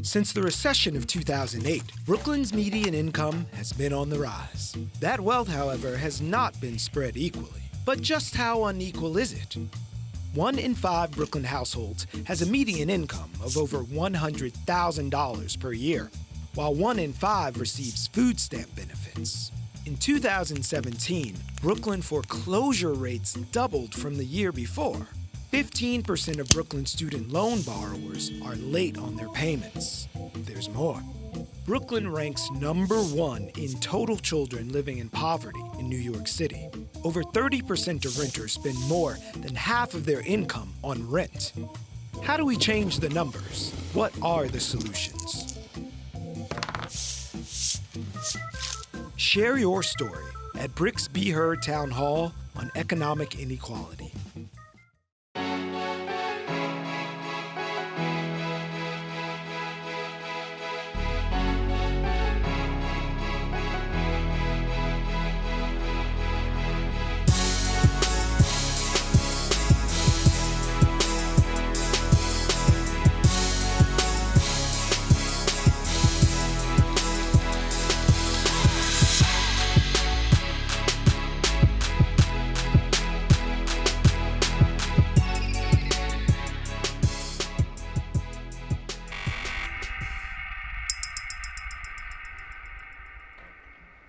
Since the recession of 2008, Brooklyn's median income has been on the rise. That wealth, however, has not been spread equally. But just how unequal is it? 1 in 5 Brooklyn households has a median income of over $100,000 per year, while 1 in 5 receives food stamp benefits. In 2017, Brooklyn foreclosure rates doubled from the year before. 15% of Brooklyn student loan borrowers are late on their payments. There's more. Brooklyn ranks number 1 in total children living in poverty in New York City. Over 30% of renters spend more than half of their income on rent. How do we change the numbers? What are the solutions? Share your story at BRIC's Be Heard Town Hall on economic inequality.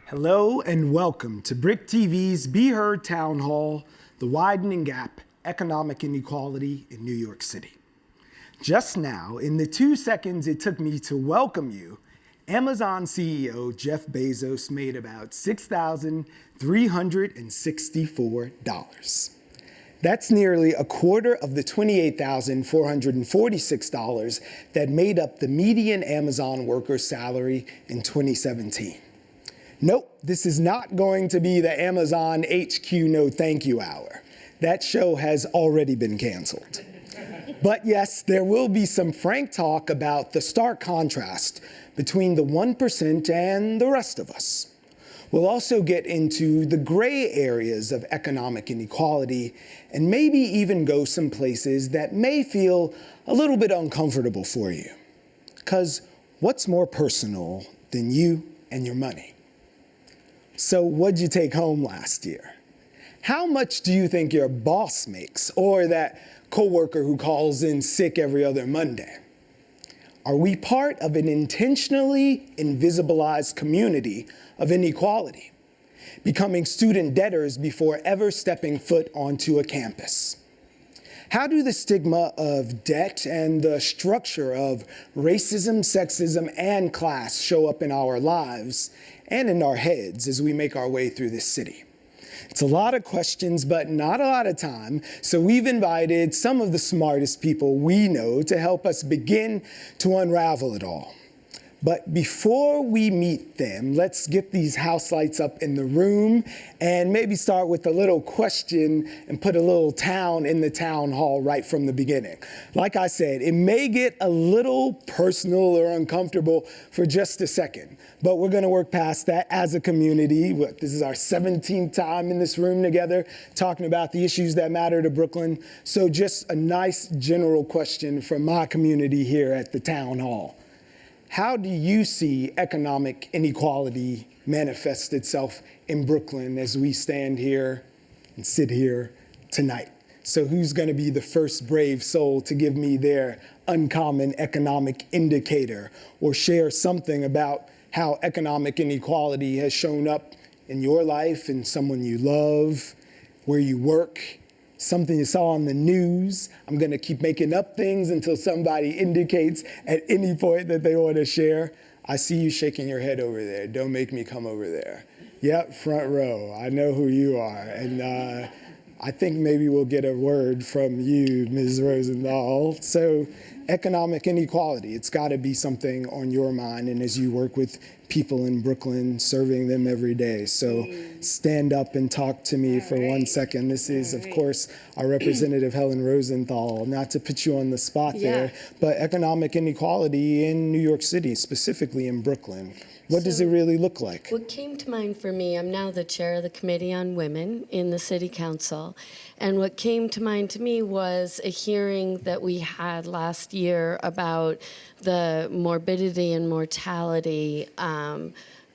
Hello and welcome to BRIC TV's Be Heard Town Hall, the Widening Gap, Economic Inequality in New York City. Just now, in the 2 seconds it took me to welcome you, Amazon CEO Jeff Bezos made about $6,364. That's nearly a quarter of the $28,446 that made up the median Amazon worker's salary in 2017. Nope, this is not going to be the Amazon HQ No Thank You Hour. That show has already been canceled. But yes, there will be some frank talk about the stark contrast between the 1% and the rest of us. We'll also get into the gray areas of economic inequality and maybe even go some places that may feel a little bit uncomfortable for you. Because what's more personal than you and your money? So what'd you take home last year? How much do you think your boss makes, or that coworker who calls in sick every other Monday? Are we part of an intentionally invisibilized community of inequality, becoming student debtors before ever stepping foot onto a campus? How do the stigma of debt and the structure of racism, sexism, and class show up in our lives and in our heads as we make our way through this city? It's a lot of questions, but not a lot of time, so we've invited some of the smartest people we know to help us begin to unravel it all. But before we meet them, let's get these house lights up in the room and maybe start with a little question and put a little town in the town hall right from the beginning. Like I said, it may get a little personal or uncomfortable for just a second, but we're gonna work past that as a community. This is our 17th time in this room together talking about the issues that matter to Brooklyn. So just a nice general question from my community here at the town hall. How do you see economic inequality manifest itself in Brooklyn as we stand here and sit here tonight? So who's going to be the first brave soul to give me their uncommon economic indicator or share something about how economic inequality has shown up in your life, in someone you love, where you work, something you saw on the news? I'm going to keep making up things until somebody indicates at any point that they want to share. I see you shaking your head over there. Don't make me come over there. Yep, front row. I know who you are. And I think maybe we'll get a word from you, Ms. Rosenthal. So economic inequality, it's got to be something on your mind, and as you work with people in Brooklyn, serving them every day. So stand up and talk to me for 1 second. This is, of course, our representative, Helen Rosenthal. Not to put you on the spot there, but economic inequality in New York City, specifically in Brooklyn. What does it really look like? What came to mind for me, I'm now the chair of the Committee on Women in the City Council, and what came to mind to me was a hearing that we had last year about the morbidity and mortality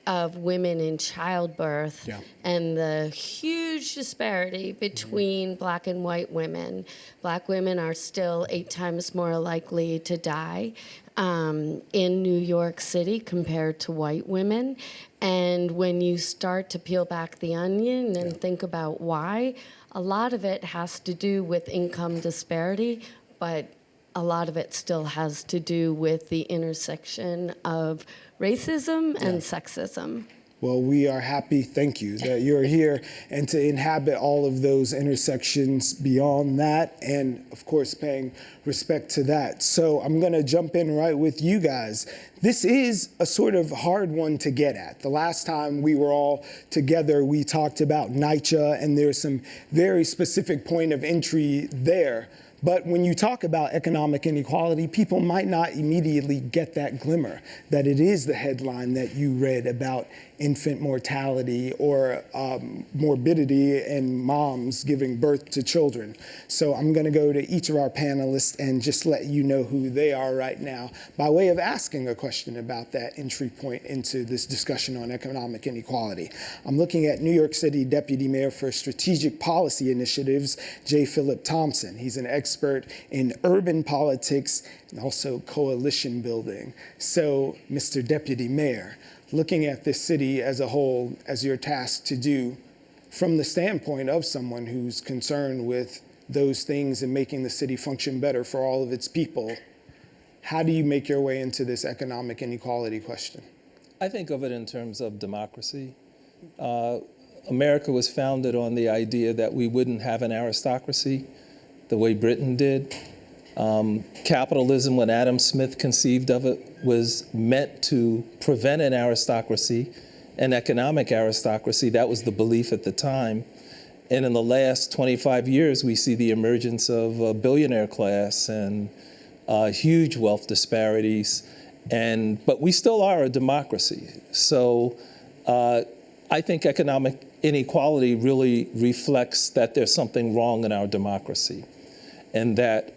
of women in childbirth, and the huge disparity between Black and white women. Black women are still 8 times more likely to die in New York City compared to white women. And when you start to peel back the onion and think about why, a lot of it has to do with income disparity, but a lot of it still has to do with the intersection of racism and sexism. Well, we are happy, thank you, that you're here and to inhabit all of those intersections beyond that, and of course paying respect to that. So I'm gonna jump in right with you guys. This is a sort of hard one to get at. The last time we were all together, we talked about NYCHA, and there's some very specific point of entry there. But when you talk about economic inequality, people might not immediately get that glimmer, that it is the headline that you read about infant mortality or morbidity and moms giving birth to children. So I'm gonna go to each of our panelists and just let you know who they are right now by way of asking a question about that entry point into this discussion on economic inequality. I'm looking at New York City Deputy Mayor for Strategic Policy Initiatives, J. Philip Thompson. He's an expert in urban politics and also coalition building. So, Mr. Deputy Mayor, looking at this city as a whole, as you're tasked to do, from the standpoint of someone who's concerned with those things and making the city function better for all of its people, how do you make your way into this economic inequality question? I think of it in terms of democracy. America was founded on the idea that we wouldn't have an aristocracy the way Britain did. Capitalism, when Adam Smith conceived of it, was meant to prevent an aristocracy, an economic aristocracy. That was the belief at the time. And in the last 25 years, we see the emergence of a billionaire class and huge wealth disparities. But we still are a democracy. So I think economic inequality really reflects that there's something wrong in our democracy, and that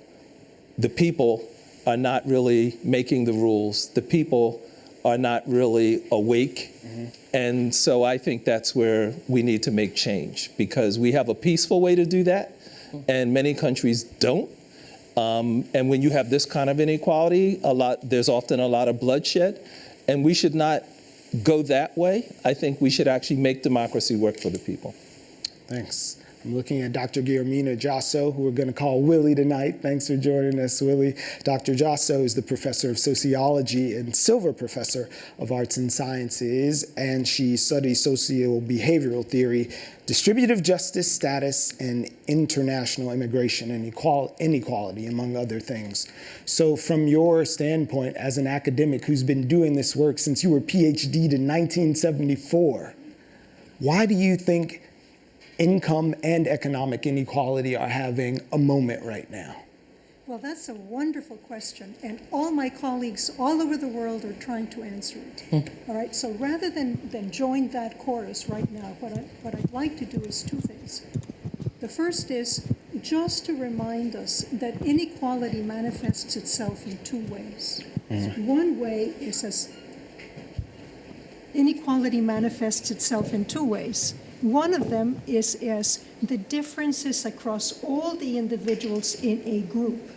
the people are not really making the rules. The people are not really awake. And so I think that's where we need to make change, because we have a peaceful way to do that, and many countries don't. And when you have this kind of inequality, there's often a lot of bloodshed, and we should not go that way. I think we should actually make democracy work for the people. Thanks. I'm looking at Dr. Guillermina Jasso, who we're going to call Willie tonight. Thanks for joining us, Willie. Dr. Jasso is the professor of sociology and Silver Professor of Arts and Sciences, and she studies socio-behavioral theory, distributive justice, status, and international immigration and inequality, among other things. So from your standpoint as an academic who's been doing this work since you were PhD'd in 1974, why do you think income and economic inequality are having a moment right now? Well, that's a wonderful question, and all my colleagues all over the world are trying to answer it. All right, so rather than join that chorus right now, what I'd like to do is two things. The first is just to remind us that inequality manifests itself in two ways. One way is as inequality manifests itself in two ways. One of them is as the differences across all the individuals in a group.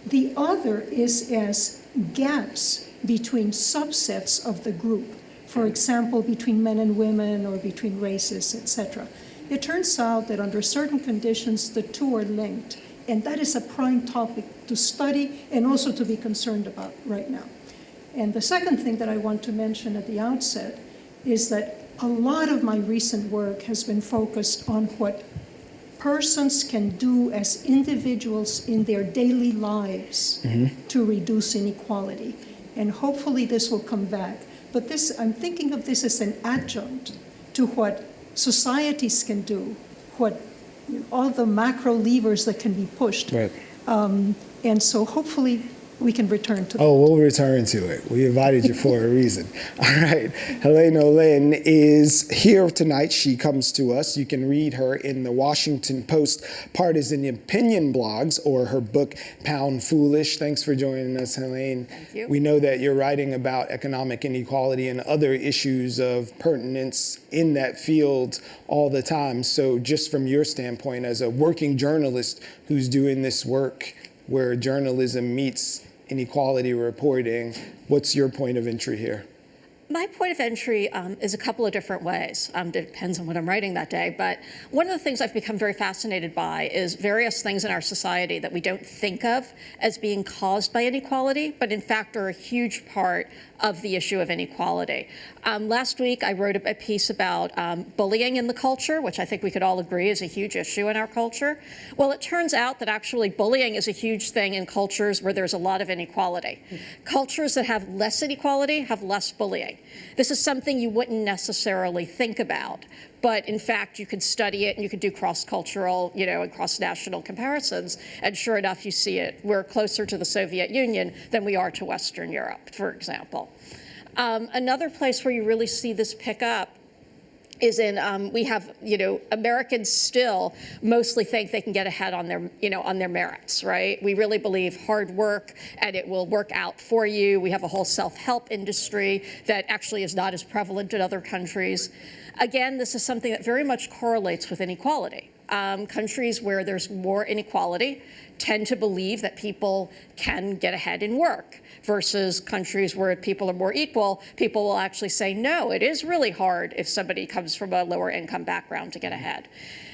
The other is as gaps between subsets of the group, for example, between men and women or between races, etc. It turns out that under certain conditions, the two are linked, and that is a prime topic to study and also to be concerned about right now. And the second thing that I want to mention at the outset is that a lot of my recent work has been focused on what persons can do as individuals in their daily lives to reduce inequality. And hopefully this will come back. But this, I'm thinking of this as an adjunct to what societies can do, what all the macro levers that can be pushed. Right. And so hopefully we can return to that. Oh, we'll return to it. We invited you for a reason. All right. Helaine Olen is here tonight. She comes to us. You can read her in the Washington Post Partisan Opinion blogs or her book, Pound Foolish. Thanks for joining us, Helaine. Thank you. We know that you're writing about economic inequality and other issues of pertinence in that field all the time. So just from your standpoint as a working journalist who's doing this work where journalism meets inequality reporting, what's your point of entry here? My point of entry is a couple of different ways. It depends on what I'm writing that day. But one of the things I've become very fascinated by is various things in our society that we don't think of as being caused by inequality, but in fact are a huge part of the issue of inequality. Last week, I wrote a piece about bullying in the culture, which I think we could all agree is a huge issue in our culture. Well, it turns out that actually bullying is a huge thing in cultures where there's a lot of inequality. Cultures that have less inequality have less bullying. This is something you wouldn't necessarily think about. But in fact, you could study it and you could do cross-cultural, and cross-national comparisons. And sure enough, you see it. We're closer to the Soviet Union than we are to Western Europe, for example. Another place where you really see this pick up is in, we have, Americans still mostly think they can get ahead on their, on their merits, right? We really believe hard work and it will work out for you. We have a whole self-help industry that actually is not as prevalent in other countries. Again, this is something that very much correlates with inequality. Countries where there's more inequality tend to believe that people can get ahead in work versus countries where people are more equal. People will actually say, no, it is really hard if somebody comes from a lower income background to get ahead.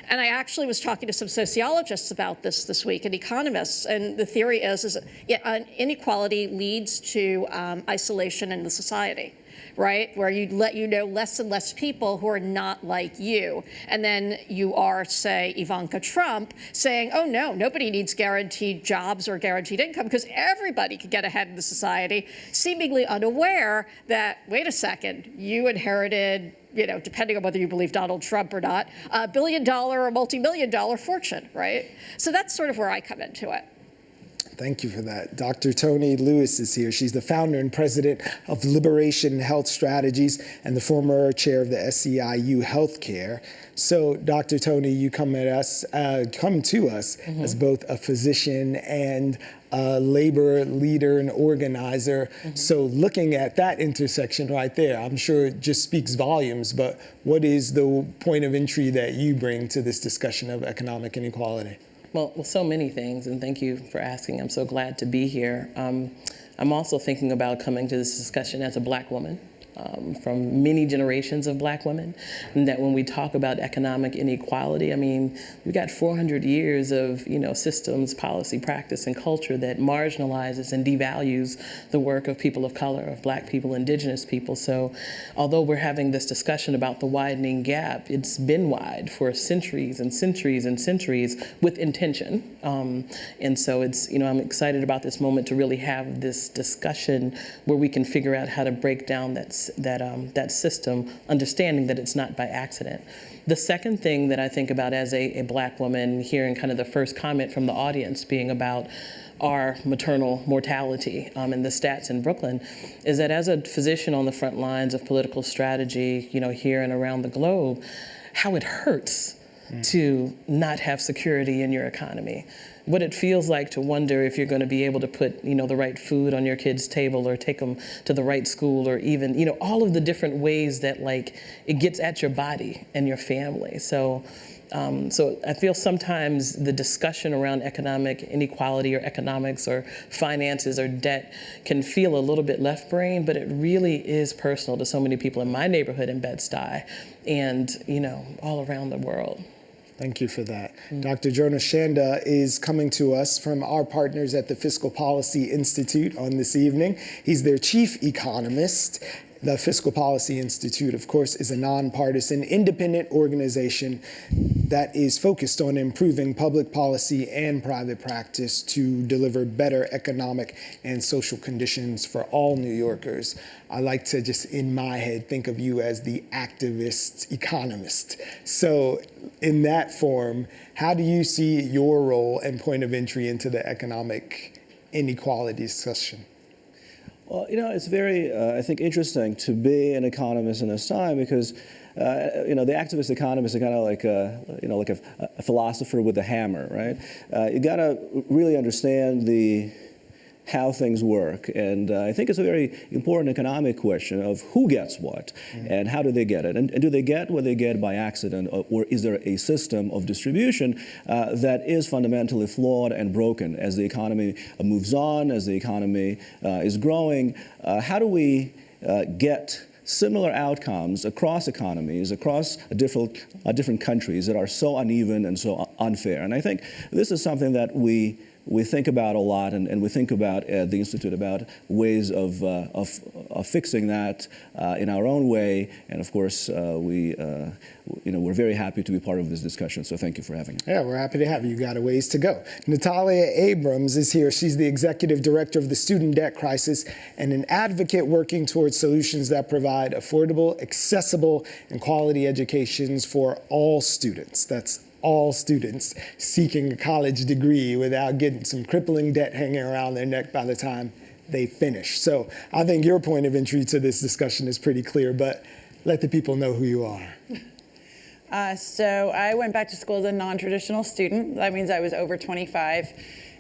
And I actually was talking to some sociologists about this week and economists, and the theory is inequality leads to isolation in the society. Right, where you let less and less people who are not like you. And then you are, say, Ivanka Trump saying, oh no, nobody needs guaranteed jobs or guaranteed income because everybody can get ahead in the society, seemingly unaware that, wait a second, you inherited, depending on whether you believe Donald Trump or not, $1 billion or multi-million-dollar fortune, right? So that's sort of where I come into it. Thank you for that. Dr. Toni Lewis is here. She's the founder and president of Liberation Health Strategies and the former chair of the SEIU Healthcare. So, Dr. Toni, you come to us as both a physician and a labor leader and organizer. So looking at that intersection right there, I'm sure it just speaks volumes, but what is the point of entry that you bring to this discussion of economic inequality? Well, so many things, and thank you for asking. I'm so glad to be here. I'm also thinking about coming to this discussion as a Black woman. From many generations of Black women, and that when we talk about economic inequality, I mean, we've got 400 years of, systems, policy, practice, and culture that marginalizes and devalues the work of people of color, of Black people, Indigenous people. So although we're having this discussion about the widening gap, it's been wide for centuries and centuries and centuries with intention. And so it's, I'm excited about this moment to really have this discussion where we can figure out how to break down that system, understanding that it's not by accident. The second thing that I think about as a Black woman, hearing kind of the first comment from the audience being about our maternal mortality and the stats in Brooklyn, is that as a physician on the front lines of political strategy, here and around the globe, how it hurts to not have security in your economy. What it feels like to wonder if you're going to be able to put, the right food on your kid's table or take them to the right school or even, all of the different ways that it gets at your body and your family. So I feel sometimes the discussion around economic inequality or economics or finances or debt can feel a little bit left brain, but it really is personal to so many people in my neighborhood in Bed-Stuy and, all around the world. Thank you for that. Dr. Jonas Shaende is coming to us from our partners at the Fiscal Policy Institute on this evening. He's their chief economist. The Fiscal Policy Institute, of course, is a nonpartisan, independent organization that is focused on improving public policy and private practice to deliver better economic and social conditions for all New Yorkers. I like to just, in my head, think of you as the activist economist. So in that form, how do you see your role and point of entry into the economic inequality discussion? Well, it's very, I think, interesting to be an economist in this time because, the activist economists are kind of like, like a philosopher with a hammer, right? You got to really understand how things work. And I think it's a very important economic question of who gets what and how do they get it. And do they get what they get by accident, or is there a system of distribution that is fundamentally flawed and broken as the economy moves on, as the economy is growing? How do we get similar outcomes across economies, across different countries that are so uneven and so unfair? And I think this is something that we think about a lot, and we think about at the Institute about ways of fixing that in our own way. And of course, we're very happy to be part of this discussion. So thank you for having me. Yeah, we're happy to have you. You got a ways to go. Natalia Abrams is here. She's the executive director of the Student Debt Crisis and an advocate working towards solutions that provide affordable, accessible, and quality educations for all students. That's all students seeking a college degree without getting some crippling debt hanging around their neck by the time they finish. So I think your point of entry to this discussion is pretty clear, but let the people know who you are. So I went back to school as a non-traditional student. That means I was over 25.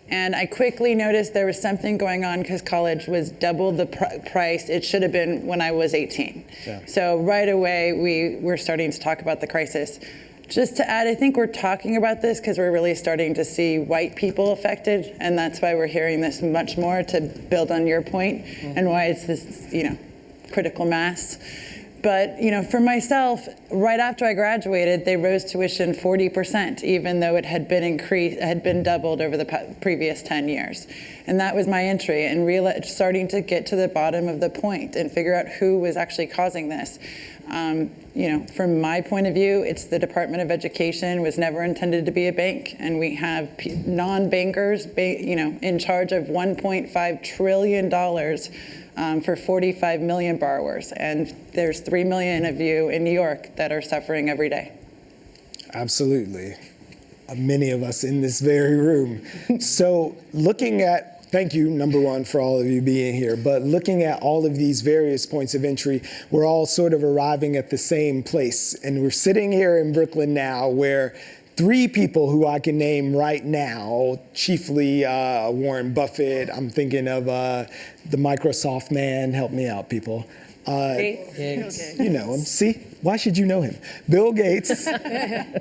And I quickly noticed there was something going on because college was double the price it should have been when I was 18. Yeah. So right away, we were starting to talk about the crisis. Just to add, I think we're talking about this because we're really starting to see white people affected, and that's why we're hearing this much more, to build on your point, and why it's this, critical mass. But, for myself, right after I graduated, they rose tuition 40%, even though it had been doubled over the previous 10 years. And that was my entry, and starting to get to the bottom of the point and figure out who was actually causing this. From my point of view, it's the Department of Education was never intended to be a bank, and we have non-bankers, in charge of $1.5 trillion for 45 million borrowers, and there's 3 million of you in New York that are suffering every day. Absolutely. Many of us in this very room. So thank you, number one, for all of you being here. But looking at all of these various points of entry, we're all sort of arriving at the same place. And we're sitting here in Brooklyn now where 3 people who I can name right now, chiefly Warren Buffett, I'm thinking of the Microsoft man, help me out, people. You know him. See? Why should you know him? Bill Gates,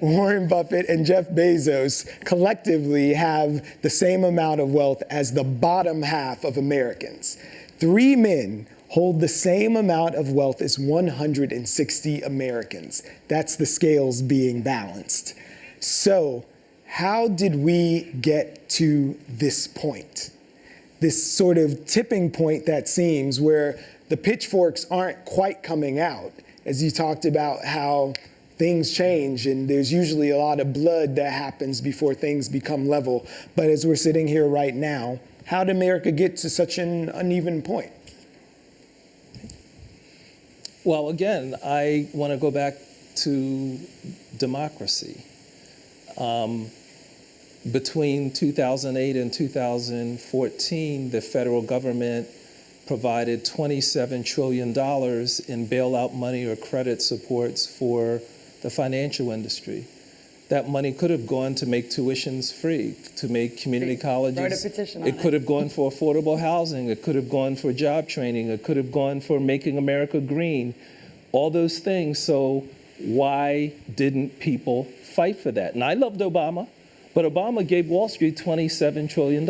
Warren Buffett, and Jeff Bezos collectively have the same amount of wealth as the bottom half of Americans. 3 men hold the same amount of wealth as 160 Americans. That's the scales being balanced. So how did we get to this point? This sort of tipping point that seems where the pitchforks aren't quite coming out, as you talked about how things change and there's usually a lot of blood that happens before things become level. But as we're sitting here right now, how did America get to such an uneven point? Well, again, I want to go back to democracy. Between 2008 and 2014, the federal government provided $27 trillion in bailout money or credit supports for the financial industry. That money could have gone to make tuitions free, to make community colleges. Write a petition on it could have gone for affordable housing. It could have gone for job training. It could have gone for making America green. All those things. So why didn't people fight for that? And I loved Obama, but Obama gave Wall Street $27 trillion.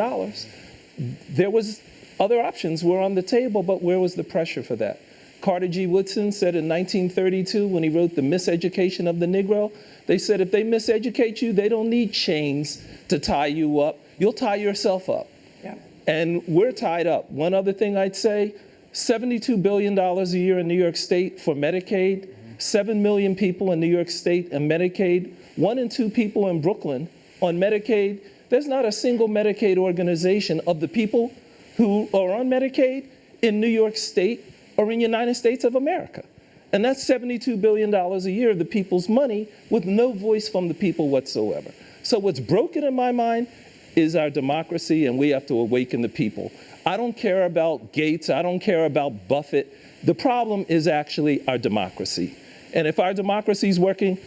There was other options were on the table, but where was the pressure for that? Carter G. Woodson said in 1932, when he wrote The Miseducation of the Negro, they said if they miseducate you, they don't need chains to tie you up. You'll tie yourself up. Yeah. And we're tied up. One other thing I'd say, $72 billion a year in New York State for Medicaid, 7 million people in New York State and Medicaid, 1 in 2 people in Brooklyn on Medicaid. There's not a single Medicaid organization of the people who are on Medicaid in New York State or in the United States of America. And that's $72 billion a year of the people's money with no voice from the people whatsoever. So what's broken in my mind is our democracy, and we have to awaken the people. I don't care about Gates, I don't care about Buffett. The problem is actually our democracy. And if our democracy is working,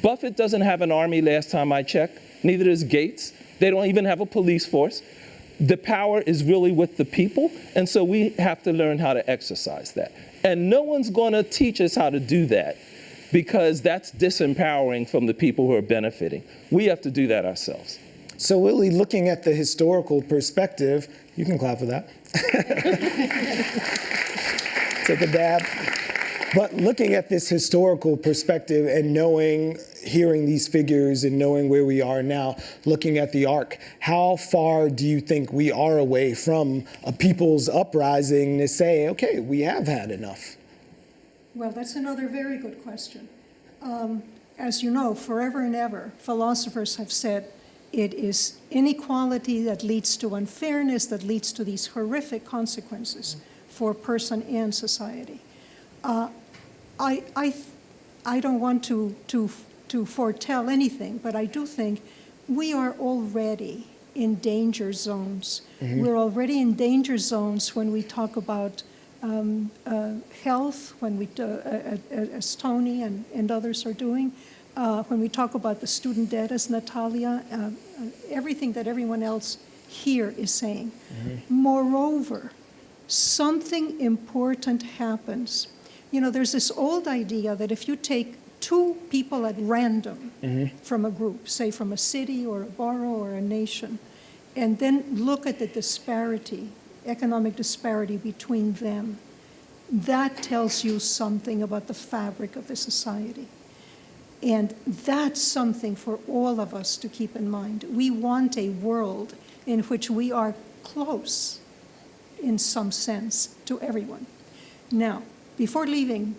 Buffett doesn't have an army last time I checked, neither does Gates. They don't even have a police force. The power is really with the people, and so we have to learn how to exercise that. And no one's gonna teach us how to do that, because that's disempowering from the people who are benefiting. We have to do that ourselves. So Willie, looking at the historical perspective, you can clap for that. Take a dab. But looking at this historical perspective and knowing, hearing these figures and knowing where we are now, looking at the arc, how far do you think we are away from a people's uprising to say, okay, we have had enough? Well, that's another very good question. As you know, forever and ever, philosophers have said it is inequality that leads to unfairness, that leads to these horrific consequences for a person and society. I don't want to foretell anything, but I do think we are already in danger zones. Mm-hmm. We're already in danger zones when we talk about health, when we, as Toni and others are doing, when we talk about the student debt, as Natalia, everything that everyone else here is saying. Mm-hmm. Moreover, something important happens. You know, there's this old idea that if you take two people at random mm-hmm. from a group, say from a city or a borough or a nation, and then look at the disparity, economic disparity between them, that tells you something about the fabric of the society. And that's something for all of us to keep in mind. We want a world in which we are close, in some sense, to everyone. Now, before leaving,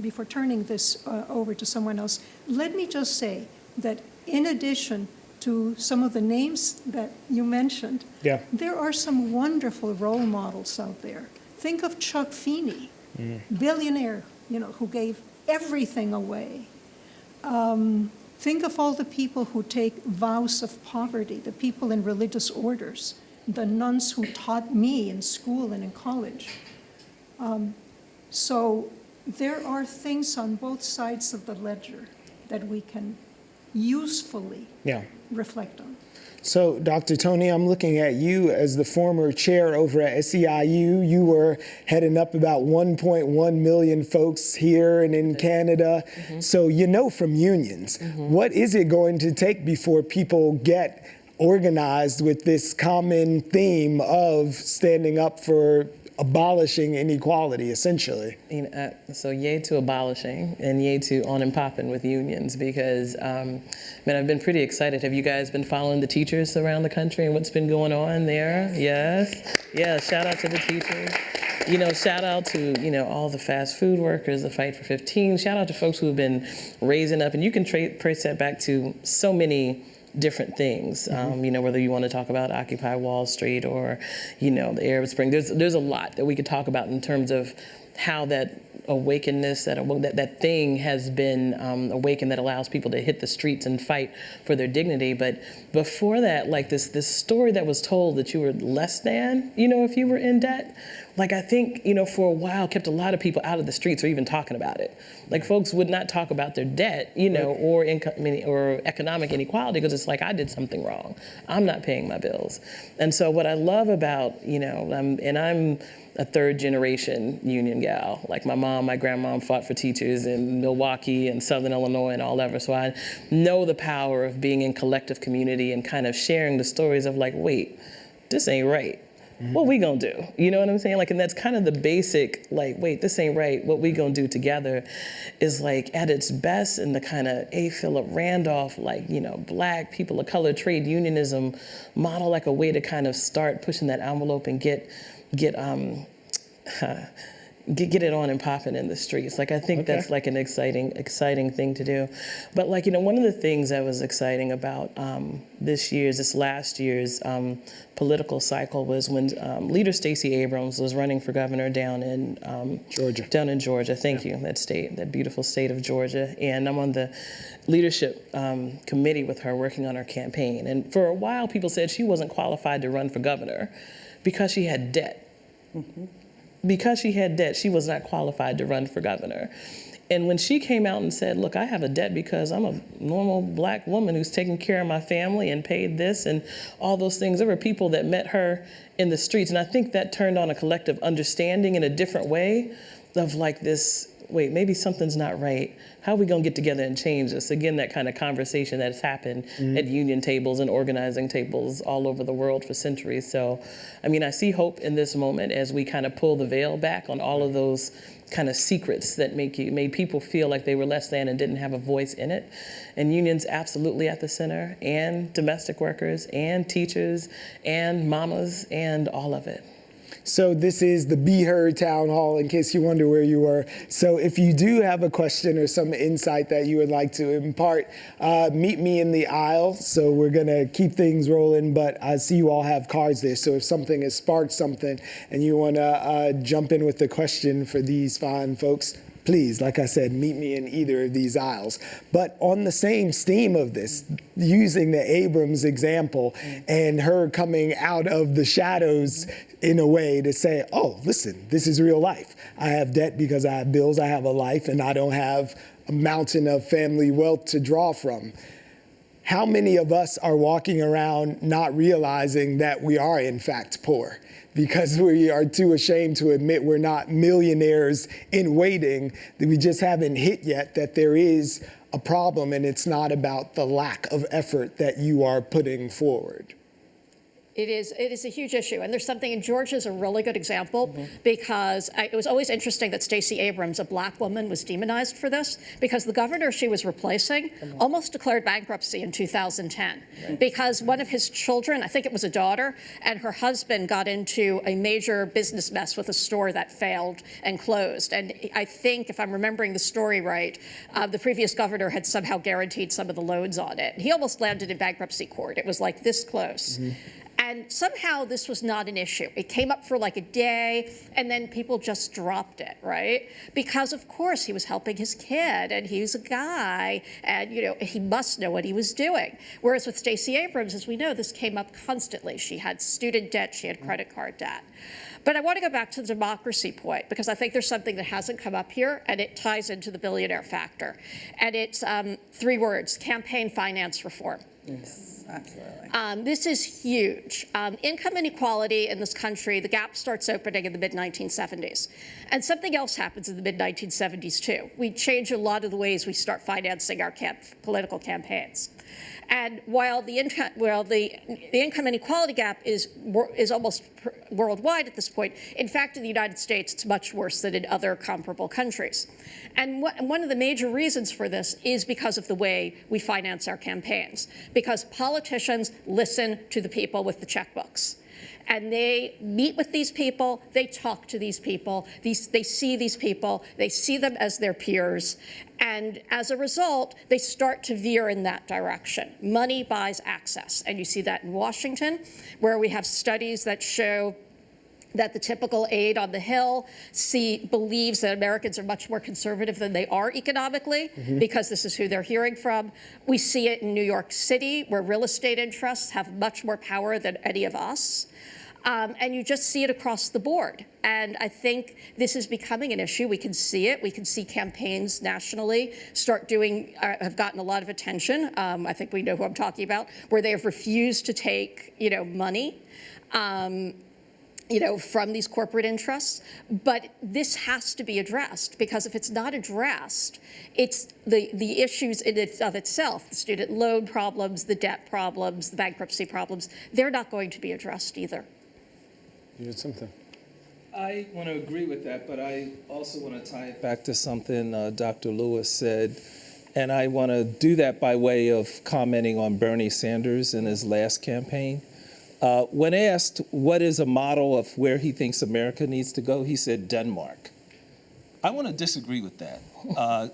before turning this over to someone else, let me just say that in addition to some of the names that you mentioned, there are some wonderful role models out there. Think of Chuck Feeney, billionaire, you know, who gave everything away. Think of all the people who take vows of poverty, the people in religious orders, the nuns who taught me in school and in college. So there are things on both sides of the ledger that we can usefully reflect on. So, Dr. Toni, I'm looking at you as the former chair over at SEIU. You were heading up about 1.1 million folks here and in Canada. Mm-hmm. So you know from unions, what is it going to take before people get organized with this common theme of standing up for abolishing inequality, essentially? So yay to abolishing and yay to on and popping with unions, because man, I've been pretty excited. Have you guys been following the teachers around the country and what's been going on there? Yes. Yeah, shout out to the teachers. You know, shout out to, you know, all the fast food workers, the Fight for 15. Shout out to folks who have been raising up, and you can trace that back to so many different things, you know, whether you want to talk about Occupy Wall Street or, you know, the Arab Spring. There's a lot that we could talk about in terms of how that awakenness, that thing has been awakened, that allows people to hit the streets and fight for their dignity. But before that, like this story that was told that you were less than, you know, if you were in debt, like I think, you know, for a while kept a lot of people out of the streets or even talking about it. Like folks would not talk about their debt, you know, or income, or economic inequality, because it's like, I did something wrong. I'm not paying my bills. And so what I love about, you know, and I'm a third generation union gal. Like my mom, my grandmom fought for teachers in Milwaukee and Southern Illinois and all over. So I know the power of being in collective community and kind of sharing the stories of like, wait, this ain't right. What we gonna do? You know what I'm saying? Like, and that's kind of the basic, like, wait, this ain't right. What we gonna do together is like at its best in the kind of A. Philip Randolph, like, you know, Black people of color trade unionism model, like a way to kind of start pushing that envelope and get get it on and popping in the streets. Like, I think that's like an exciting thing to do. But like, one of the things that was exciting about this last year's political cycle was when Leader Stacey Abrams was running for governor down in Georgia. Down in Georgia, thank you, that beautiful state of Georgia. And I'm on the leadership committee with her, working on her campaign. And for a while, people said she wasn't qualified to run for governor because she had debt. Because she had debt, she was not qualified to run for governor. And when she came out and said, look, I have a debt because I'm a normal black woman who's taking care of my family and paid this and all those things, there were people that met her in the streets. And I think that turned on a collective understanding in a different way of like this, wait, maybe something's not right. How are we going to get together and change this? Again, that kind of conversation that's happened at union tables and organizing tables all over the world for centuries. So, I mean, I see hope in this moment as we kind of pull the veil back on all of those kind of secrets that made people feel like they were less than and didn't have a voice in it. And unions absolutely at the center, and domestic workers, and teachers, and mamas, and all of it. So this is the Be Heard Town Hall, in case you wonder where you were. So if you do have a question or some insight that you would like to impart, meet me in the aisle. So we're going to keep things rolling, but I see you all have cards there. So if something has sparked something and you want to jump in with the question for these fine folks, please, like I said, meet me in either of these aisles. But on the same steam of this, using the Abrams example and her coming out of the shadows in a way to say, oh, listen, this is real life. I have debt because I have bills, I have a life, and I don't have a mountain of family wealth to draw from. How many of us are walking around not realizing that we are in fact poor? Because we are too ashamed to admit we're not millionaires in waiting, that we just haven't hit yet that there is a problem, and it's not about the lack of effort that you are putting forward. It is a huge issue, and there's something, and Georgia is a really good example, because it was always interesting that Stacey Abrams, a black woman, was demonized for this, because the governor she was replacing almost declared bankruptcy in 2010, because one of his children, I think it was a daughter, and her husband got into a major business mess with a store that failed and closed. And I think, if I'm remembering the story right, the previous governor had somehow guaranteed some of the loans on it. He almost landed in bankruptcy court. It was like this close. And somehow this was not an issue. It came up for like a day, and then people just dropped it, right? Because of course he was helping his kid, and he's a guy, and he must know what he was doing. Whereas with Stacey Abrams, as we know, this came up constantly. She had student debt, she had credit card debt. But I want to go back to the democracy point, because I think there's something that hasn't come up here, and it ties into the billionaire factor. And it's 3 words: campaign finance reform. Yes. Absolutely. This is huge. Income inequality in this country, the gap starts opening in the mid-1970s. And something else happens in the mid-1970s, too. We change a lot of the ways we start financing our political campaigns. And while the income inequality gap is almost worldwide at this point, in fact, in the United States, it's much worse than in other comparable countries. And one of the major reasons for this is because of the way we finance our campaigns, because politicians listen to the people with the checkbooks. And they meet with these people, they talk to these people, they see these people, they see them as their peers, and as a result, they start to veer in that direction. Money buys access, and you see that in Washington, where we have studies that show that the typical aide on the Hill believes that Americans are much more conservative than they are economically, because this is who they're hearing from. We see it in New York City, where real estate interests have much more power than any of us. And you just see it across the board. And I think this is becoming an issue. We can see it. We can see campaigns nationally have gotten a lot of attention. I think we know who I'm talking about, where they have refused to take, money. From these corporate interests. But this has to be addressed, because if it's not addressed, it's the issues of itself, the student loan problems, the debt problems, the bankruptcy problems, they're not going to be addressed either. You had something. I want to agree with that, but I also want to tie it back to something Dr. Lewis said. And I want to do that by way of commenting on Bernie Sanders in his last campaign. When asked what is a model of where he thinks America needs to go, he said Denmark. I want to disagree with that.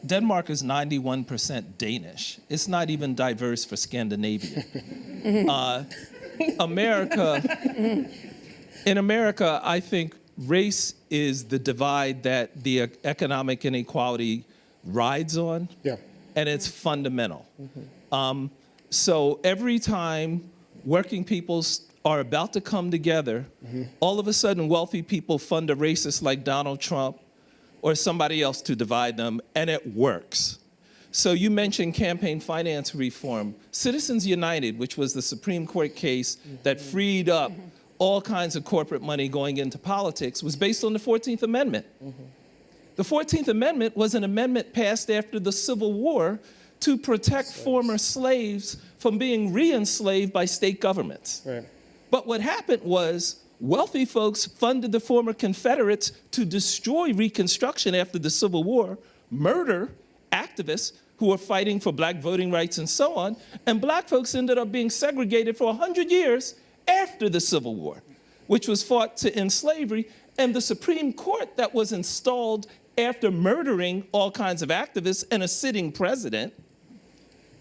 Denmark is 91% Danish. It's not even diverse for Scandinavia. In America, I think race is the divide that the economic inequality rides on, and it's fundamental. So every time working people are about to come together, all of a sudden wealthy people fund a racist like Donald Trump or somebody else to divide them, and it works. So you mentioned campaign finance reform. Citizens United, which was the Supreme Court case that freed up all kinds of corporate money going into politics, was based on the 14th Amendment. The 14th Amendment was an amendment passed after the Civil War to protect former slaves from being re-enslaved by state governments. But what happened was wealthy folks funded the former Confederates to destroy Reconstruction after the Civil War, murder activists who were fighting for black voting rights and so on, and black folks ended up being segregated for 100 years after the Civil War, which was fought to end slavery. And the Supreme Court that was installed after murdering all kinds of activists and a sitting president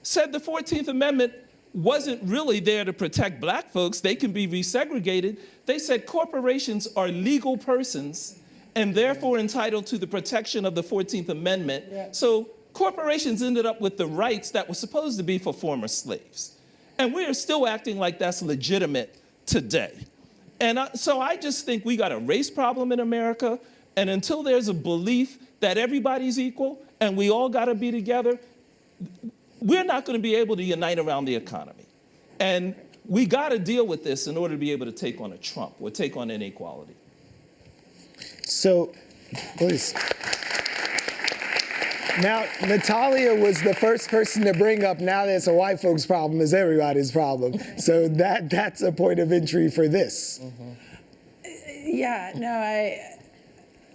said the 14th Amendment wasn't really there to protect black folks. They can be resegregated. They said corporations are legal persons and therefore entitled to the protection of the 14th Amendment. So corporations ended up with the rights that were supposed to be for former slaves. And we are still acting like that's legitimate today. And so I just think we got a race problem in America, and until there's a belief that everybody's equal and we all got to be together, we're not going to be able to unite around the economy. And we got to deal with this in order to be able to take on a Trump or take on inequality. So, please. Now, Natalia was the first person to bring up now that it's a white folks problem is everybody's problem. So that's a point of entry for this. Yeah, no, I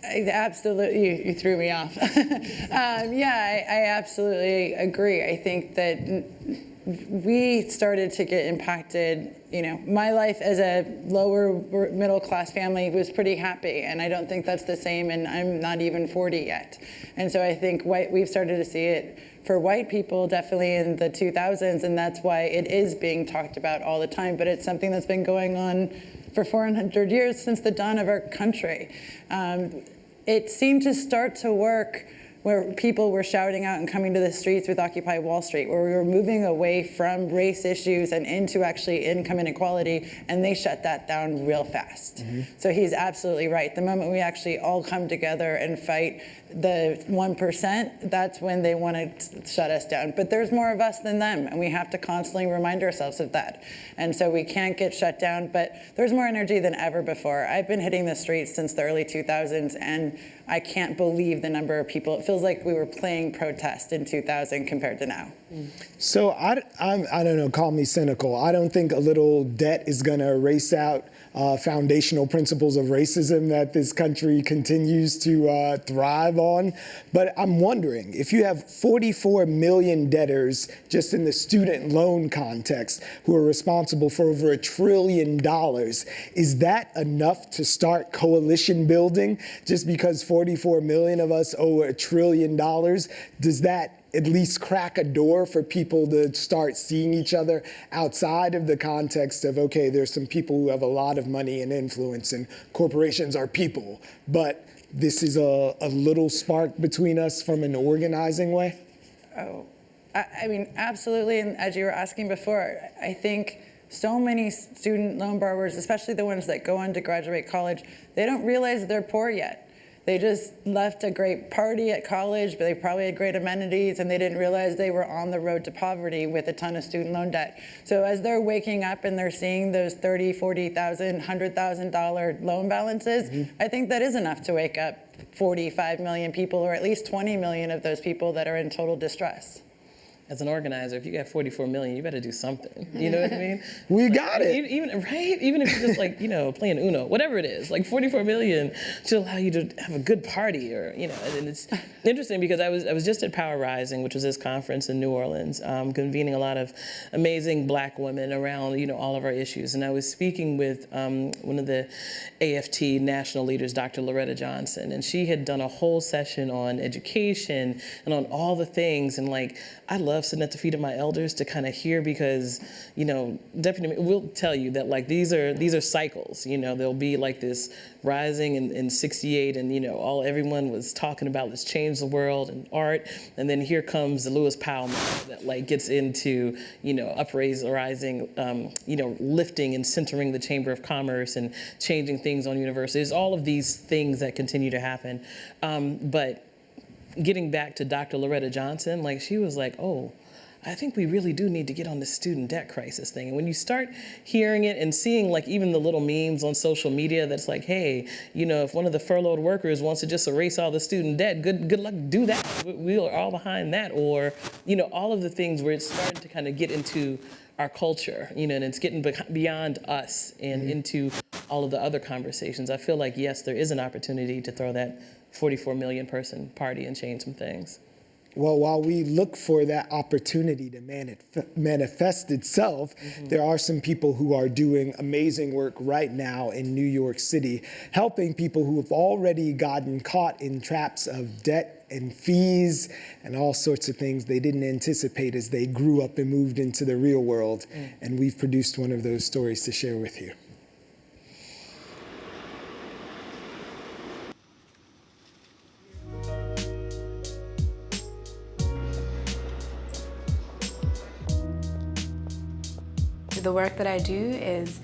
absolutely, you threw me off. I absolutely agree. I think that we started to get impacted. My life as a lower middle class family was pretty happy, and I don't think that's the same, and I'm not even 40 yet. And so I think we've started to see it for white people definitely in the 2000s, and that's why it is being talked about all the time, but it's something that's been going on for 400 years since the dawn of our country. It seemed to start to work where people were shouting out and coming to the streets with Occupy Wall Street, where we were moving away from race issues and into actually income inequality, and they shut that down real fast. So he's absolutely right. The moment we actually all come together and fight the 1%, that's when they want to shut us down. But there's more of us than them, and we have to constantly remind ourselves of that. And so we can't get shut down, but there's more energy than ever before. I've been hitting the streets since the early 2000s, and I can't believe the number of people. It feels like we were playing protest in 2000 compared to now. So I don't know, call me cynical. I don't think a little debt is going to erase out foundational principles of racism that this country continues to thrive on. But I'm wondering, if you have 44 million debtors just in the student loan context who are responsible for over $1 trillion, is that enough to start coalition building? Just because 44 million of us owe $1 trillion, does that at least crack a door for people to start seeing each other outside of the context of, okay, there's some people who have a lot of money and influence and corporations are people, but this is a little spark between us from an organizing way? Oh, I mean, absolutely. And as you were asking before, I think so many student loan borrowers, especially the ones that go on to graduate college, they don't realize they're poor yet. They just left a great party at college, but they probably had great amenities, and they didn't realize they were on the road to poverty with a ton of student loan debt. So as they're waking up and they're seeing those $30,000, $40,000, $100,000 loan balances, I think that is enough to wake up 45 million people, or at least 20 million of those people that are in total distress. as an organizer, if you got 44 million, you better do something. You know what I mean? We got it. Even right? Even if you're just like, playing Uno, whatever it is, like 44 million should allow you to have a good party, or, and it's interesting because I was just at Power Rising, which was this conference in New Orleans, convening a lot of amazing Black women around, all of our issues. And I was speaking with one of the AFT national leaders, Dr. Loretta Johnson, and she had done a whole session on education and on all the things. And I love sitting at the feet of my elders to kind of hear, because, Deputy will tell you that these are cycles. There'll be this rising in 68, and everyone was talking about let's change the world and art, and then here comes the Lewis Powell moment that gets into uprising, lifting and centering the Chamber of Commerce and changing things on universities. All of these things that continue to happen, but getting back to Dr. Loretta Johnson, she was like, oh, I think we really do need to get on the student debt crisis thing. And when you start hearing it and seeing even the little memes on social media that's hey, if one of the furloughed workers wants to just erase all the student debt, good luck, do that. We are all behind that. Or, all of the things where it's starting to kind of get into our culture, and it's getting beyond us and into all of the other conversations. I feel yes, there is an opportunity to throw that 44 million person party and change some things. Well, while we look for that opportunity to manifest itself, there are some people who are doing amazing work right now in New York City, helping people who have already gotten caught in traps of debt and fees and all sorts of things they didn't anticipate as they grew up and moved into the real world. And we've produced one of those stories to share with you. The work that I do is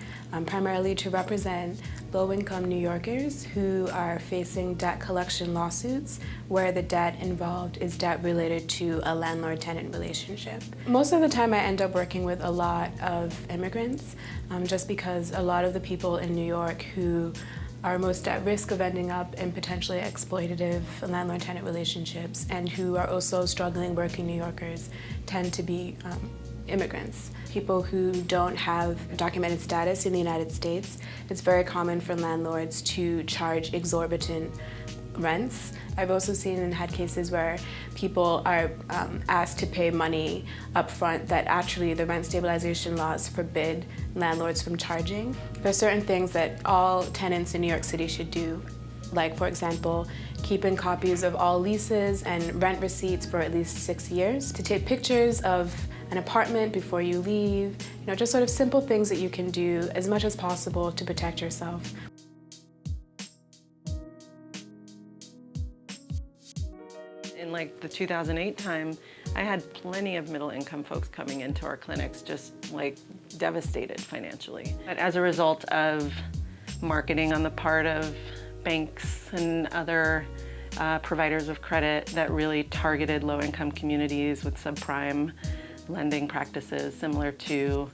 primarily to represent low-income New Yorkers who are facing debt collection lawsuits where the debt involved is debt related to a landlord-tenant relationship. Most of the time I end up working with a lot of immigrants just because a lot of the people in New York who are most at risk of ending up in potentially exploitative landlord-tenant relationships and who are also struggling working New Yorkers tend to be immigrants. People who don't have documented status in the United States. It's very common for landlords to charge exorbitant rents. I've also seen and had cases where people are asked to pay money up front that actually the rent stabilization laws forbid landlords from charging. There are certain things that all tenants in New York City should do, like, for example, keeping copies of all leases and rent receipts for at least 6 years, to take pictures of an apartment before you leave, just sort of simple things that you can do as much as possible to protect yourself. In the 2008 time, I had plenty of middle-income folks coming into our clinics just devastated financially. But as a result of marketing on the part of banks and other providers of credit that really targeted low-income communities with subprime lending practices similar to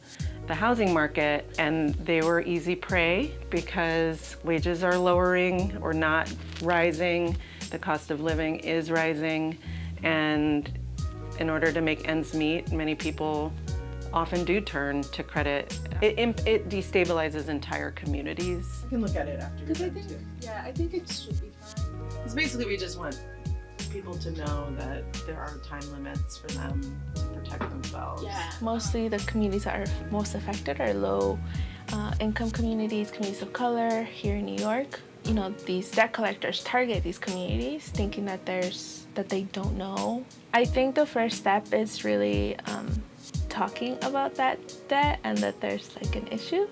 the housing market, and they were easy prey because wages are lowering or not rising, the cost of living is rising, and in order to make ends meet, many people often do turn to credit. It destabilizes entire communities. You can look at it after you're done too. Yeah, I think it should be fine. Because basically we just want people to know that there are time limits for them to protect themselves. Yeah. Mostly the communities that are most affected are low income communities, communities of color here in New York. These debt collectors target these communities thinking that they don't know. I think the first step is really talking about that debt and that there's an issue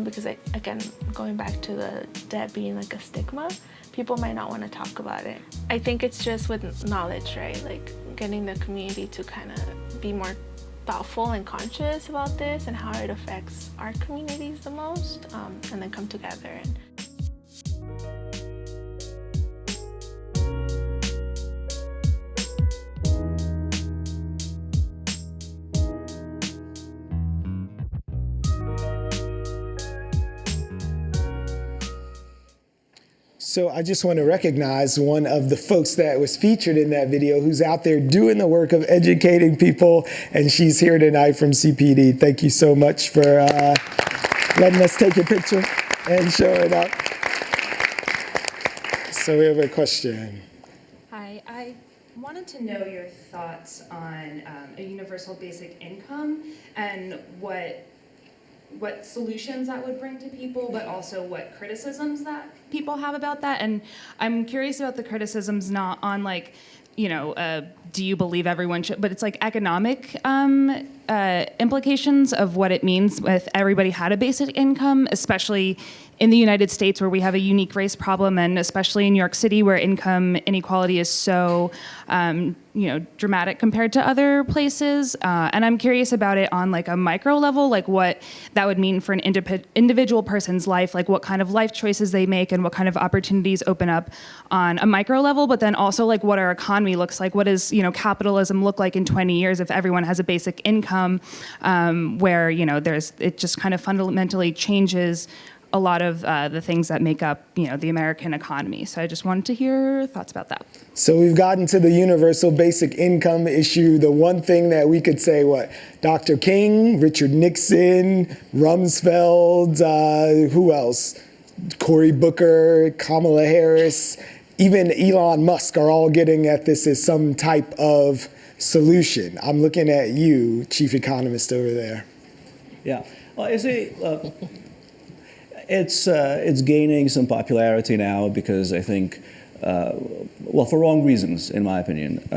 because again, going back to the debt being a stigma, people might not want to talk about it. I think it's just with knowledge, right? Getting the community to kind of be more thoughtful and conscious about this and how it affects our communities the most, and then come together. So I just want to recognize one of the folks that was featured in that video who's out there doing the work of educating people, and she's here tonight from CPD. Thank you so much for letting us take a picture and showing up. So we have a question. Hi, I wanted to know your thoughts on a universal basic income and what solutions that would bring to people, but also what criticisms that people have about that. And I'm curious about the criticisms not on like, do you believe everyone should, but it's like economic implications of what it means if everybody had a basic income, especially in the United States where we have a unique race problem, and especially in New York City where income inequality is so dramatic compared to other places. And I'm curious about it on like a micro level, like what that would mean for an individual person's life, like what kind of life choices they make and what kind of opportunities open up on a micro level, but then also like what our economy looks like. What does capitalism look like in 20 years if everyone has a basic income, where it just kind of fundamentally changes a lot of the things that make up, the American economy. So I just wanted to hear thoughts about that. So we've gotten to the universal basic income issue. The one thing that we could say, Dr. King, Richard Nixon, Rumsfeld, who else? Cory Booker, Kamala Harris, even Elon Musk are all getting at this as some type of solution. I'm looking at you, chief economist over there. Yeah, well, I see. It's gaining some popularity now because I think, for wrong reasons, in my opinion.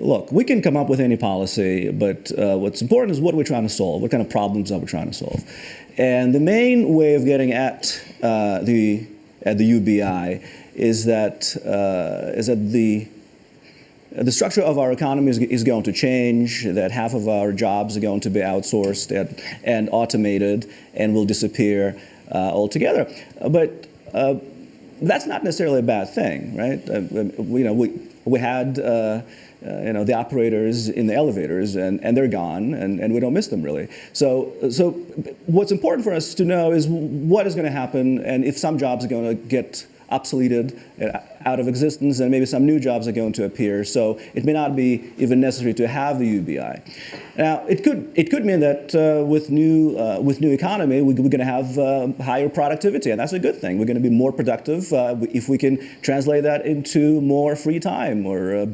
Look, we can come up with any policy, but what's important is what we're trying to solve. What kind of problems are we trying to solve? And the main way of getting at the UBI is that the structure of our economy is going to change, that half of our jobs are going to be outsourced and automated and will disappear altogether. But that's not necessarily a bad thing, right? We had the operators in the elevators, and they're gone, and we don't miss them really. So what's important for us to know is what is going to happen, and if some jobs are going to get obsoleted, out of existence, and maybe some new jobs are going to appear. So it may not be even necessary to have the UBI. Now, it could mean that with new economy, we're going to have higher productivity, and that's a good thing. We're going to be more productive if we can translate that into more free time or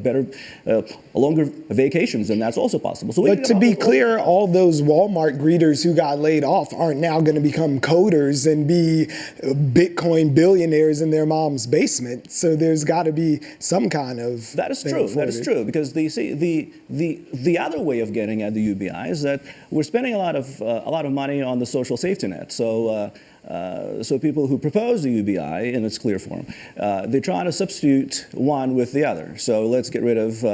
longer vacations, and that's also possible. So but to be clear, all those Walmart greeters who got laid off aren't now going to become coders and be Bitcoin billionaires in their mom's basement. So there's got to be some kind of that is true. That is true, because the other way of getting at the UBI is that we're spending a lot of money on the social safety net. So people who propose the UBI in its clear form, they're trying to substitute one with the other. So let's get rid of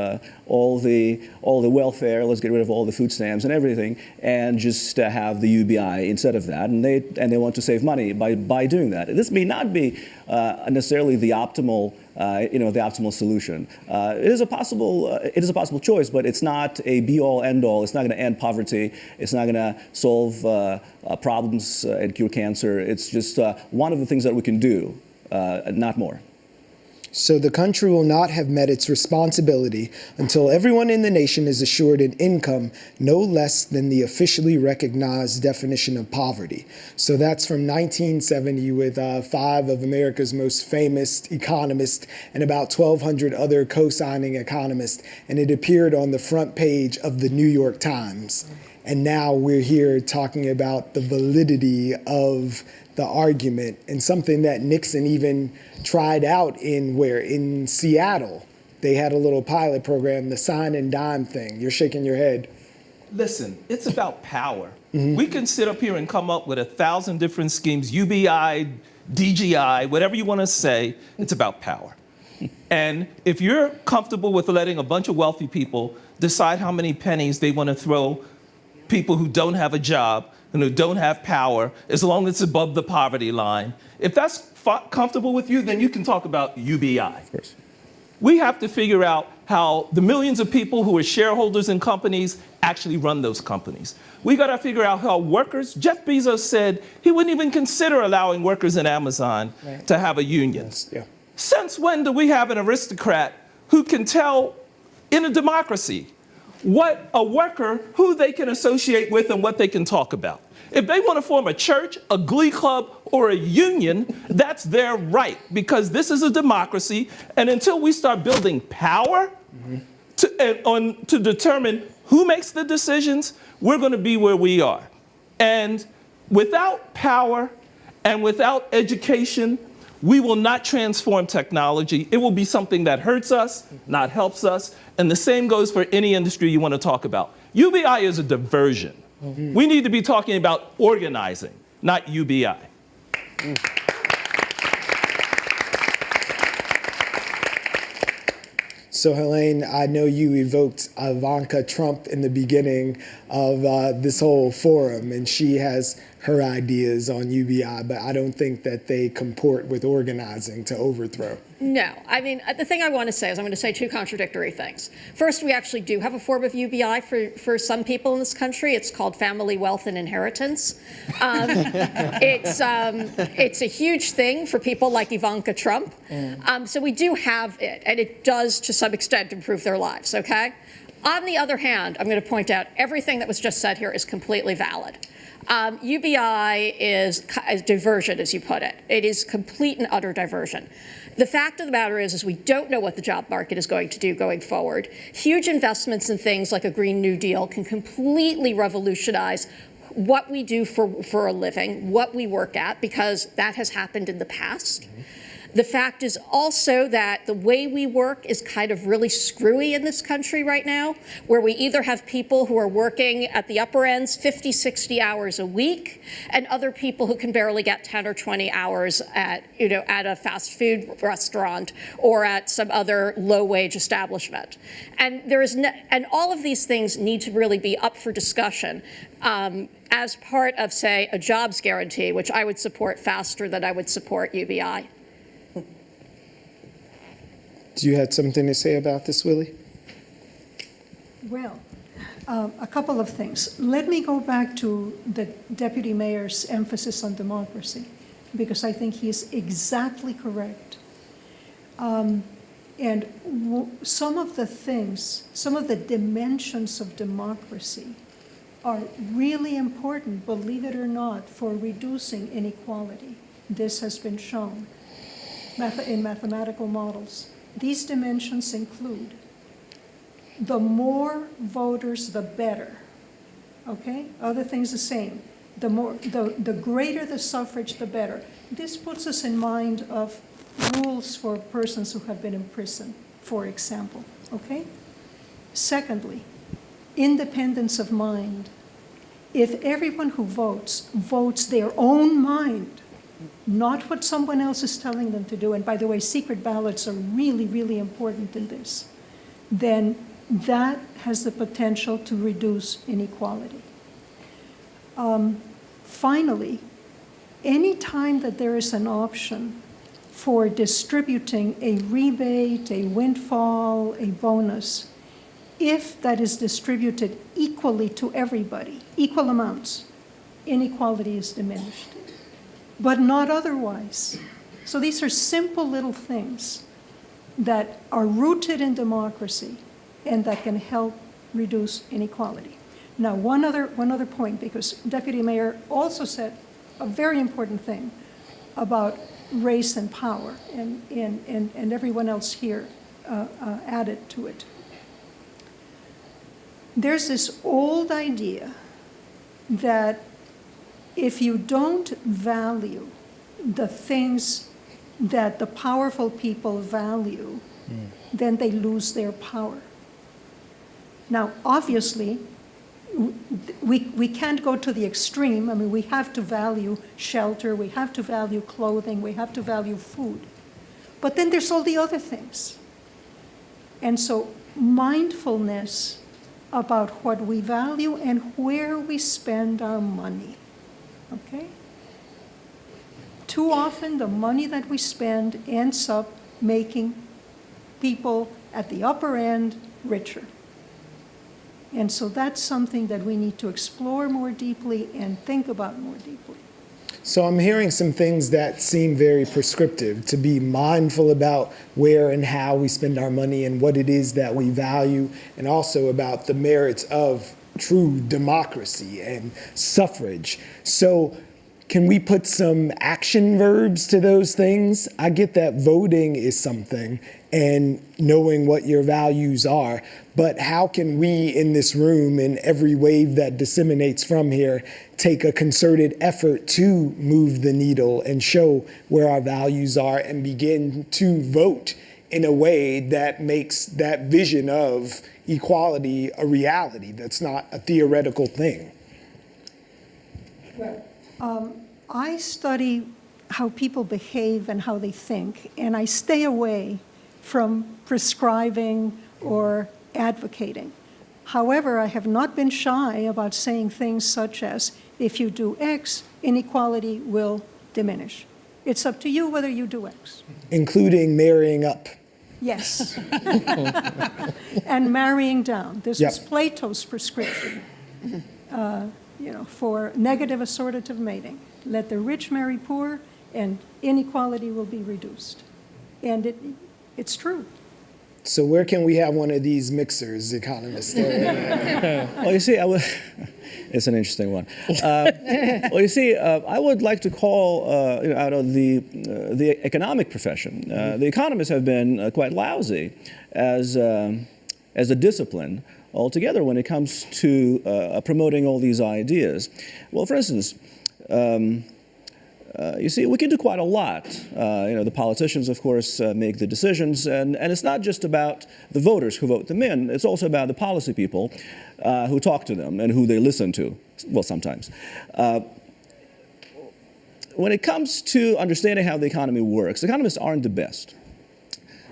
all the welfare, let's get rid of all the food stamps and everything, and just have the UBI instead of that. And they want to save money by doing that. This may not be necessarily the optimal solution. It is a possible choice, but it's not a be-all, end-all. It's not going to end poverty. It's not going to solve problems and cure cancer. It's just one of the things that we can do, not more. So the country will not have met its responsibility until everyone in the nation is assured an income no less than the officially recognized definition of poverty. So that's from 1970 with 5 of America's most famous economists and about 1,200 other co-signing economists. And it appeared on the front page of the New York Times. And now we're here talking about the validity of the argument, and something that Nixon even tried out in Seattle. They had a little pilot program, the sign and dime thing. You're shaking your head. Listen, it's about power. Mm-hmm. We can sit up here and come up with 1,000 different schemes, UBI, DGI, whatever you want to say. It's about power. And if you're comfortable with letting a bunch of wealthy people decide how many pennies they want to throw people who don't have a job and who don't have power, as long as it's above the poverty line. If that's comfortable with you, then you can talk about UBI. Of course. We have to figure out how the millions of people who are shareholders in companies actually run those companies. We got to figure out how workers, Jeff Bezos said he wouldn't even consider allowing workers in Amazon to have a union. Yeah. Since when do we have an aristocrat who can tell in a democracy what a worker, who they can associate with and what they can talk about? If they want to form a church, a glee club, or a union, that's their right, because this is a democracy. And until we start building power to determine who makes the decisions, we're going to be where we are. And without power and without education, we will not transform technology. It will be something that hurts us, not helps us. And the same goes for any industry you want to talk about. UBI is a diversion. We need to be talking about organizing, not UBI. So Helaine, I know you evoked Ivanka Trump in the beginning of this whole forum, and she has her ideas on UBI, but I don't think that they comport with organizing to overthrow. No, I mean, the thing I want to say is I'm going to say two contradictory things. First, we actually do have a form of UBI for some people in this country. It's called family, wealth, and inheritance. It's a huge thing for people like Ivanka Trump. So we do have it, and it does, to some extent, improve their lives, okay? On the other hand, I'm going to point out everything that was just said here is completely valid. UBI is diversion, as you put it. It is complete and utter diversion. The fact of the matter is we don't know what the job market is going to do going forward. Huge investments in things like a Green New Deal can completely revolutionize what we do for a living, what we work at, because that has happened in the past. The fact is also that the way we work is kind of really screwy in this country right now, where we either have people who are working at the upper ends 50, 60 hours a week, and other people who can barely get 10 or 20 hours at a fast food restaurant or at some other low-wage establishment. And and all of these things need to really be up for discussion as part of, say, a jobs guarantee, which I would support faster than I would support UBI. Do you have something to say about this, Willie? Well, a couple of things. Let me go back to the deputy mayor's emphasis on democracy, because I think he is exactly correct. And some of the dimensions of democracy are really important, believe it or not, for reducing inequality. This has been shown in mathematical models. These dimensions include the more voters, the better. Okay? Other things the same. The greater the suffrage, the better. This puts us in mind of rules for persons who have been in prison, for example. Okay? Secondly, independence of mind. If everyone who votes their own mind, not what someone else is telling them to do, and by the way, secret ballots are really, really important in this, then that has the potential to reduce inequality. Finally, any time that there is an option for distributing a rebate, a windfall, a bonus, if that is distributed equally to everybody, equal amounts, inequality is diminished, but not otherwise. So these are simple little things that are rooted in democracy and that can help reduce inequality. Now, one other point, because Deputy Mayor also said a very important thing about race and power, and everyone else here added to it. There's this old idea that if you don't value the things that the powerful people value, then they lose their power. Now, obviously, we can't go to the extreme. I mean, we have to value shelter, we have to value clothing, we have to value food. But then there's all the other things. And so mindfulness about what we value and where we spend our money. Okay? Too often, the money that we spend ends up making people at the upper end richer. And so that's something that we need to explore more deeply and think about more deeply. So I'm hearing some things that seem very prescriptive, to be mindful about where and how we spend our money and what it is that we value, and also about the merits of true democracy and suffrage. So can we put some action verbs to those things? I get that voting is something and knowing what your values are, but how can we in this room and every wave that disseminates from here take a concerted effort to move the needle and show where our values are and begin to vote in a way that makes that vision of equality a reality that's not a theoretical thing? I study how people behave and how they think, and I stay away from prescribing or advocating. However, I have not been shy about saying things such as, if you do X, inequality will diminish. It's up to you whether you do X. Including marrying up. Yes. And marrying down. This is Plato's prescription, for negative assortative mating. Let the rich marry poor, and inequality will be reduced. And it's true. So where can we have one of these mixers, economists? Well, you see, it's an interesting one. Well, you see, I would like to call out of the economic profession. The economists have been quite lousy as a discipline altogether when it comes to promoting all these ideas. Well, for instance, you see, we can do quite a lot. The politicians, of course, make the decisions, and it's not just about the voters who vote them in. It's also about the policy people who talk to them and who they listen to, well, sometimes. When it comes to understanding how the economy works, economists aren't the best.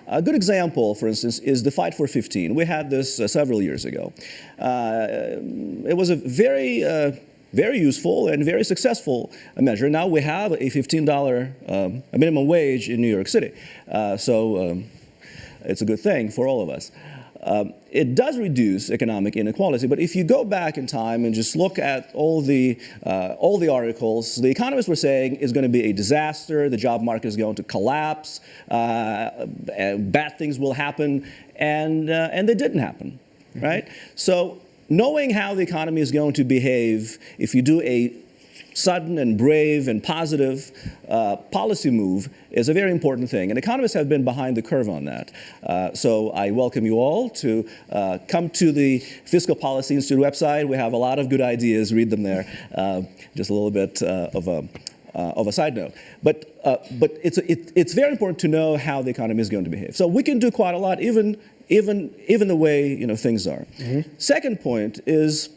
A good example, for instance, is the Fight for 15. We had this several years ago. It was a very useful and very successful measure. Now we have a $15 minimum wage in New York City. So it's a good thing for all of us. It does reduce economic inequality, but if you go back in time and just look at all the articles, the economists were saying it's going to be a disaster, the job market is going to collapse, bad things will happen, and they didn't happen, right? So knowing how the economy is going to behave if you do a sudden and brave and positive policy move is a very important thing. And economists have been behind the curve on that. So I welcome you all to come to the Fiscal Policy Institute website. We have a lot of good ideas. Read them there. Just a little bit of a side note. But it's very important to know how the economy is going to behave. So we can do quite a lot, even the way things are. Mm-hmm. Second point is,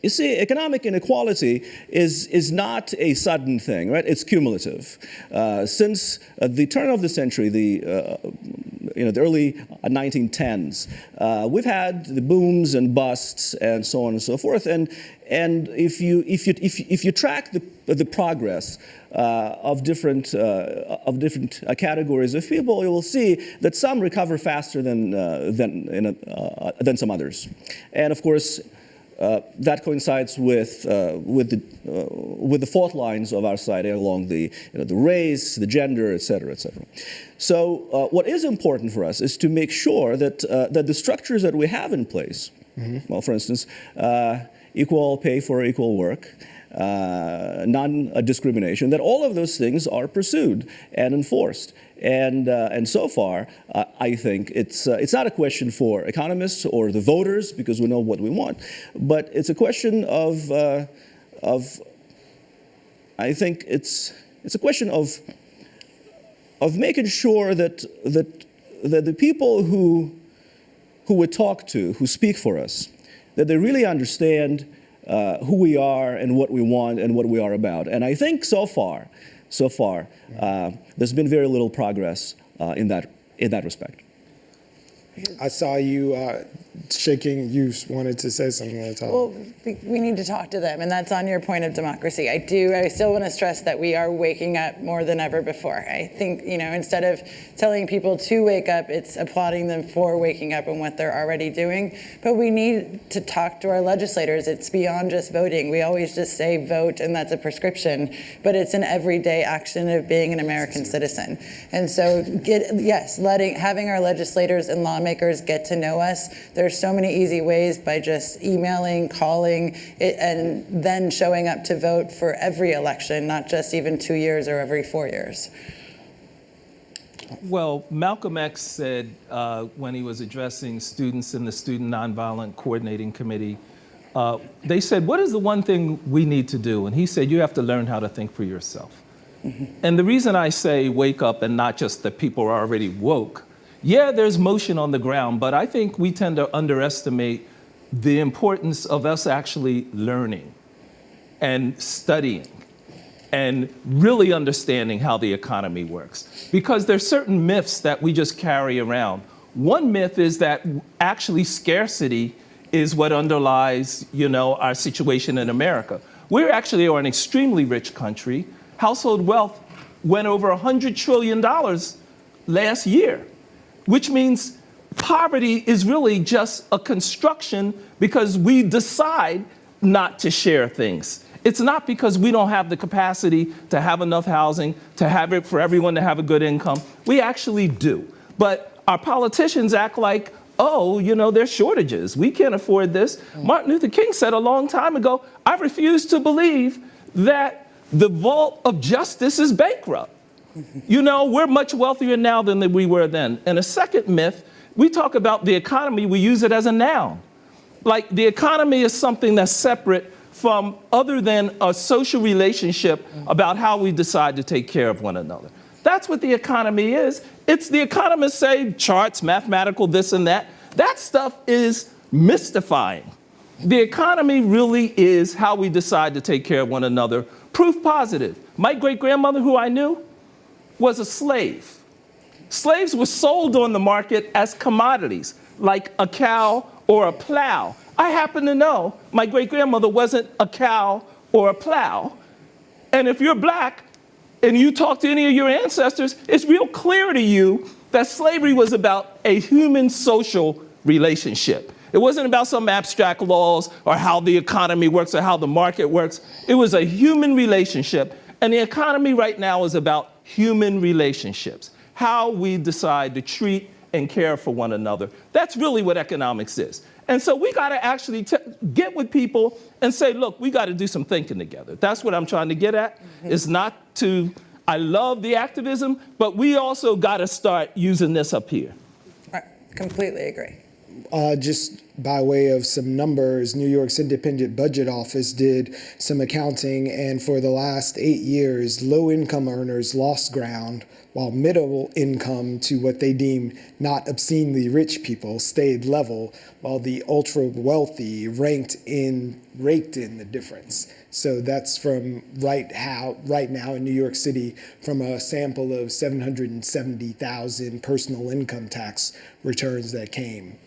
you see, economic inequality is not a sudden thing, right? It's cumulative. Since the turn of the century, the early 1910s, we've had the booms and busts and so on and so forth. And if you track the progress of different categories of people, you will see that some recover faster than some others. And of course, that coincides with the fault lines of our society along the race, the gender, et cetera, et cetera. So what is important for us is to make sure that the structures that we have in place, mm-hmm. well, for instance, equal pay for equal work, non-discrimination, that all of those things are pursued and enforced. And so far, I think it's not a question for economists or the voters, because we know what we want, but it's a question of I think it's a question of making sure that the people who we talk to, who speak for us, that they really understand who we are and what we want and what we are about. And I think so far, there's been very little progress in that respect. I saw you shaking. You wanted to say something, Natalia. Well, we need to talk to them, and that's on your point of democracy. I still want to stress that we are waking up more than ever before. I think, instead of telling people to wake up, it's applauding them for waking up and what they're already doing. But we need to talk to our legislators. It's beyond just voting. We always just say vote, and that's a prescription, but it's an everyday action of being an American citizen. And so, having our legislators and lawmakers get to know us. There's so many easy ways by just emailing, calling, and then showing up to vote for every election, not just even 2 years or every 4 years. Well, Malcolm X said when he was addressing students in the Student Nonviolent Coordinating Committee, they said, what is the one thing we need to do? And he said, you have to learn how to think for yourself. And the reason I say wake up and not just that people are already woke, yeah, there's motion on the ground, but I think we tend to underestimate the importance of us actually learning and studying and really understanding how the economy works. Because there's certain myths that we just carry around. One myth is that actually scarcity is what underlies, our situation in America. We actually are an extremely rich country. Household wealth went over $100 trillion last year, which means poverty is really just a construction because we decide not to share things. It's not because we don't have the capacity to have enough housing, to have it for everyone to have a good income. We actually do. But our politicians act like, oh, there's shortages. We can't afford this. Martin Luther King said a long time ago, I refuse to believe that the vault of justice is bankrupt. We're much wealthier now than we were then. And a second myth, we talk about the economy, we use it as a noun. Like the economy is something that's separate from other than a social relationship about how we decide to take care of one another. That's what the economy is. It's the economists say charts, mathematical, this and that. That stuff is mystifying. The economy really is how we decide to take care of one another. Proof positive. My great-grandmother, who I knew, was a slave. Slaves were sold on the market as commodities, like a cow or a plow. I happen to know my great-grandmother wasn't a cow or a plow. And if you're black and you talk to any of your ancestors, it's real clear to you that slavery was about a human social relationship. It wasn't about some abstract laws or how the economy works or how the market works. It was a human relationship. And the economy right now is about human relationships, how we decide to treat and care for one another. That's really what economics is. And so we got to actually get with people and say, look, we got to do some thinking together. That's what I'm trying to get at. It's not to, I love the activism, but we also got to start using this up here. I completely agree. Just by way of some numbers, New York's Independent Budget Office did some accounting, and for the last 8 years, low-income earners lost ground, while middle income to what they deemed not obscenely rich people stayed level, while the ultra-wealthy raked in the difference. So that's from right now in New York City, from a sample of 770,000 personal income tax returns that came.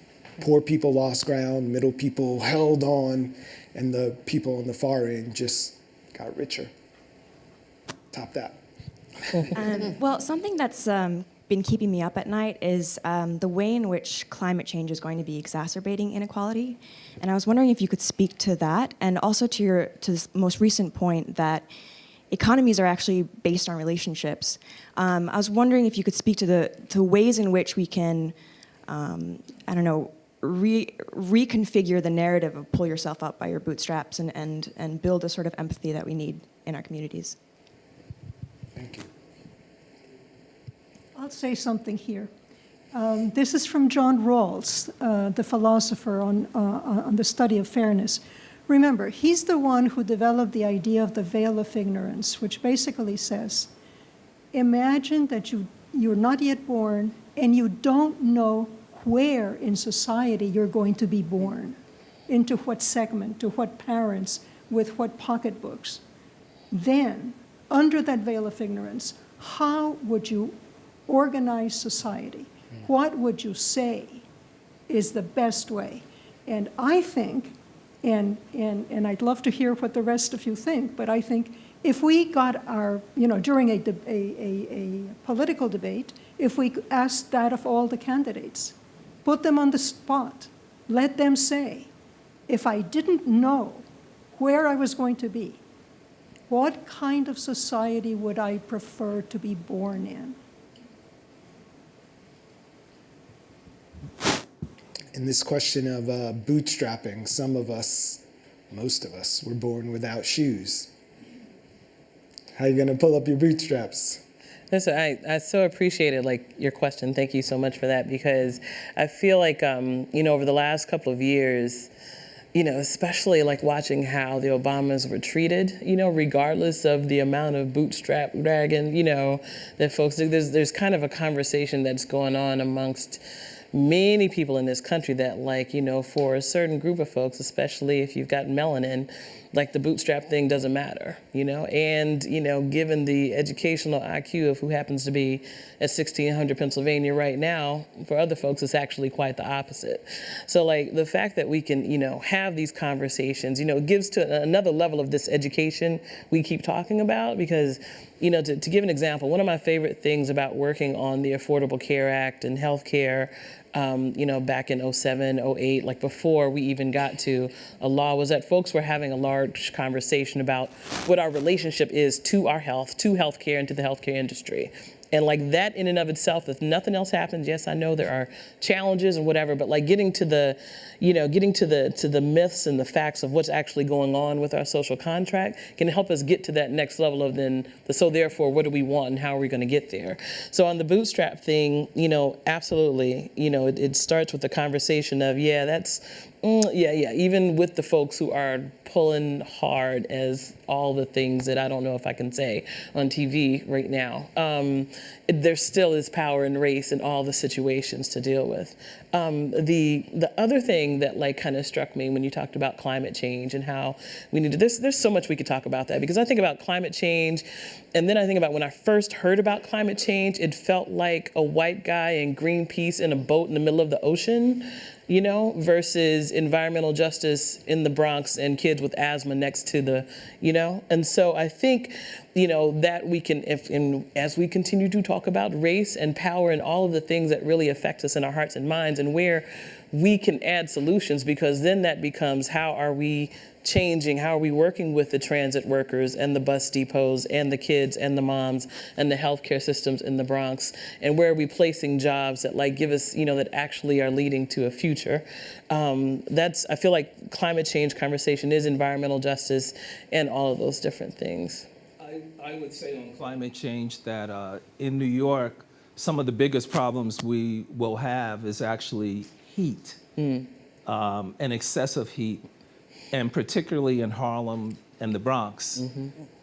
Poor people lost ground, middle people held on, and the people on the far end just got richer. Top that. Well, something that's been keeping me up at night is the way in which climate change is going to be exacerbating inequality. And I was wondering if you could speak to that, and also to this most recent point that economies are actually based on relationships. I was wondering if you could speak to the ways in which we can, reconfigure the narrative of pull yourself up by your bootstraps and build a sort of empathy that we need in our communities. Thank you. I'll say something here. This is from John Rawls, the philosopher on the study of fairness. Remember, he's the one who developed the idea of the veil of ignorance, which basically says, imagine that you're not yet born and you don't know where in society you're going to be born, into what segment, to what parents, with what pocketbooks. Then, under that veil of ignorance, how would you organize society? What would you say is the best way. And I think, and I'd love to hear what the rest of you think, but I think if we got our, during a political debate, if we asked that of all the candidates, put them on the spot, let them say, if I didn't know where I was going to be, what kind of society would I prefer to be born in? In this question of bootstrapping, some of us, most of us, were born without shoes. How are you going to pull up your bootstraps? Listen, I so appreciated your question. Thank you so much for that, because I feel like over the last couple of years, especially watching how the Obamas were treated, regardless of the amount of bootstrap dragging, that folks do. There's kind of a conversation that's going on amongst many people in this country that for a certain group of folks, especially if you've got melanin, the bootstrap thing doesn't matter, and, given the educational IQ of who happens to be at 1600 Pennsylvania right now, for other folks, it's actually quite the opposite. So the fact that we can, have these conversations, gives to another level of this education we keep talking about, because, to give an example, one of my favorite things about working on the Affordable Care Act and healthcare, back in 07, 08, before we even got to a law, was that folks were having a large conversation about what our relationship is to our health, to healthcare, and to the healthcare industry. And that in and of itself, if nothing else happens, yes, I know there are challenges and whatever, but getting to the, getting to the myths and the facts of what's actually going on with our social contract can help us get to that next level of so therefore, what do we want and how are we going to get there? So on the bootstrap thing, absolutely, it starts with the conversation of, even with the folks who are pulling hard as all the things that I don't know if I can say on TV right now, there still is power in race in all the situations to deal with. The other thing that kind of struck me when you talked about climate change and how we need to, there's so much we could talk about that, because I think about climate change, and then I think about when I first heard about climate change, it felt like a white guy in Greenpeace in a boat in the middle of the ocean, versus environmental justice in the Bronx and kids with asthma next to the, And so I think, that we can, as we continue to talk about race and power and all of the things that really affect us in our hearts and minds, and where we can add solutions, because then that becomes, how are we changing, how are we working with the transit workers and the bus depots and the kids and the moms and the healthcare systems in the Bronx, and where are we placing jobs that give us, that actually are leading to a future. I feel like climate change conversation is environmental justice and all of those different things. I would say on climate change that in New York, some of the biggest problems we will have is actually heat, and excessive heat, and particularly in Harlem and the Bronx.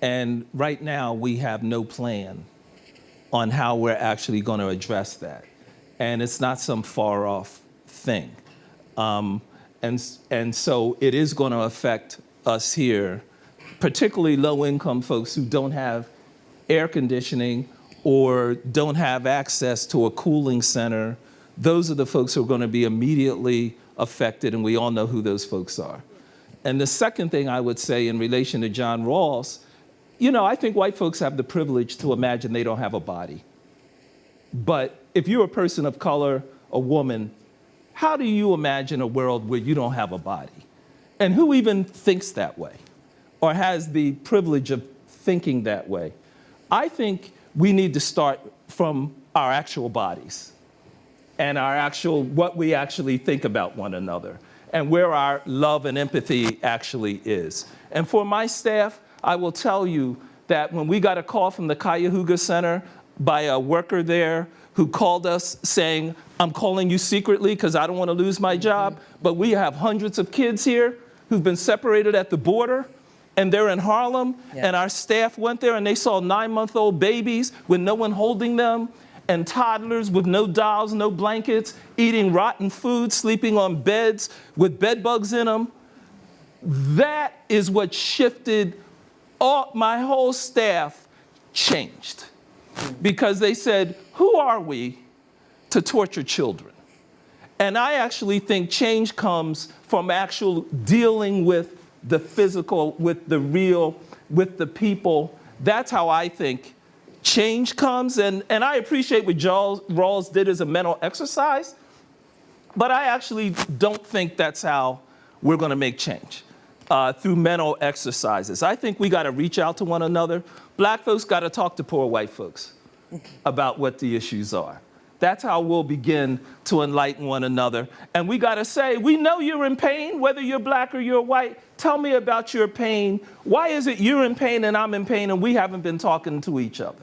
And right now, we have no plan on how we're actually going to address that. And it's not some far off thing. And so it is going to affect us here, particularly low-income folks who don't have air conditioning or don't have access to a cooling center. Those are the folks who are going to be immediately affected, and we all know who those folks are. And the second thing I would say in relation to John Rawls, I think white folks have the privilege to imagine they don't have a body. But if you're a person of color, a woman, how do you imagine a world where you don't have a body? And who even thinks that way or has the privilege of thinking that way? I think we need to start from our actual bodies and what we actually think about one another, and where our love and empathy actually is. And for my staff, I will tell you that when we got a call from the Cuyahoga Center by a worker there who called us saying, I'm calling you secretly because I don't want to lose my job, but we have hundreds of kids here who've been separated at the border, and they're in Harlem, and our staff went there and they saw 9-month-old babies with no one holding them, and toddlers with no dolls, no blankets, eating rotten food, sleeping on beds with bed bugs in them. That is what shifted my whole staff changed. Because they said, who are we to torture children? And I actually think change comes from actual dealing with the physical, with the real, with the people. That's how I think change comes. And I appreciate what Rawls did as a mental exercise, but I actually don't think that's how we're going to make change, through mental exercises. I think we got to reach out to one another. Black folks got to talk to poor white folks about what the issues are. That's how we'll begin to enlighten one another. And we got to say, we know you're in pain, whether you're black or you're white. Tell me about your pain. Why is it you're in pain and I'm in pain and we haven't been talking to each other?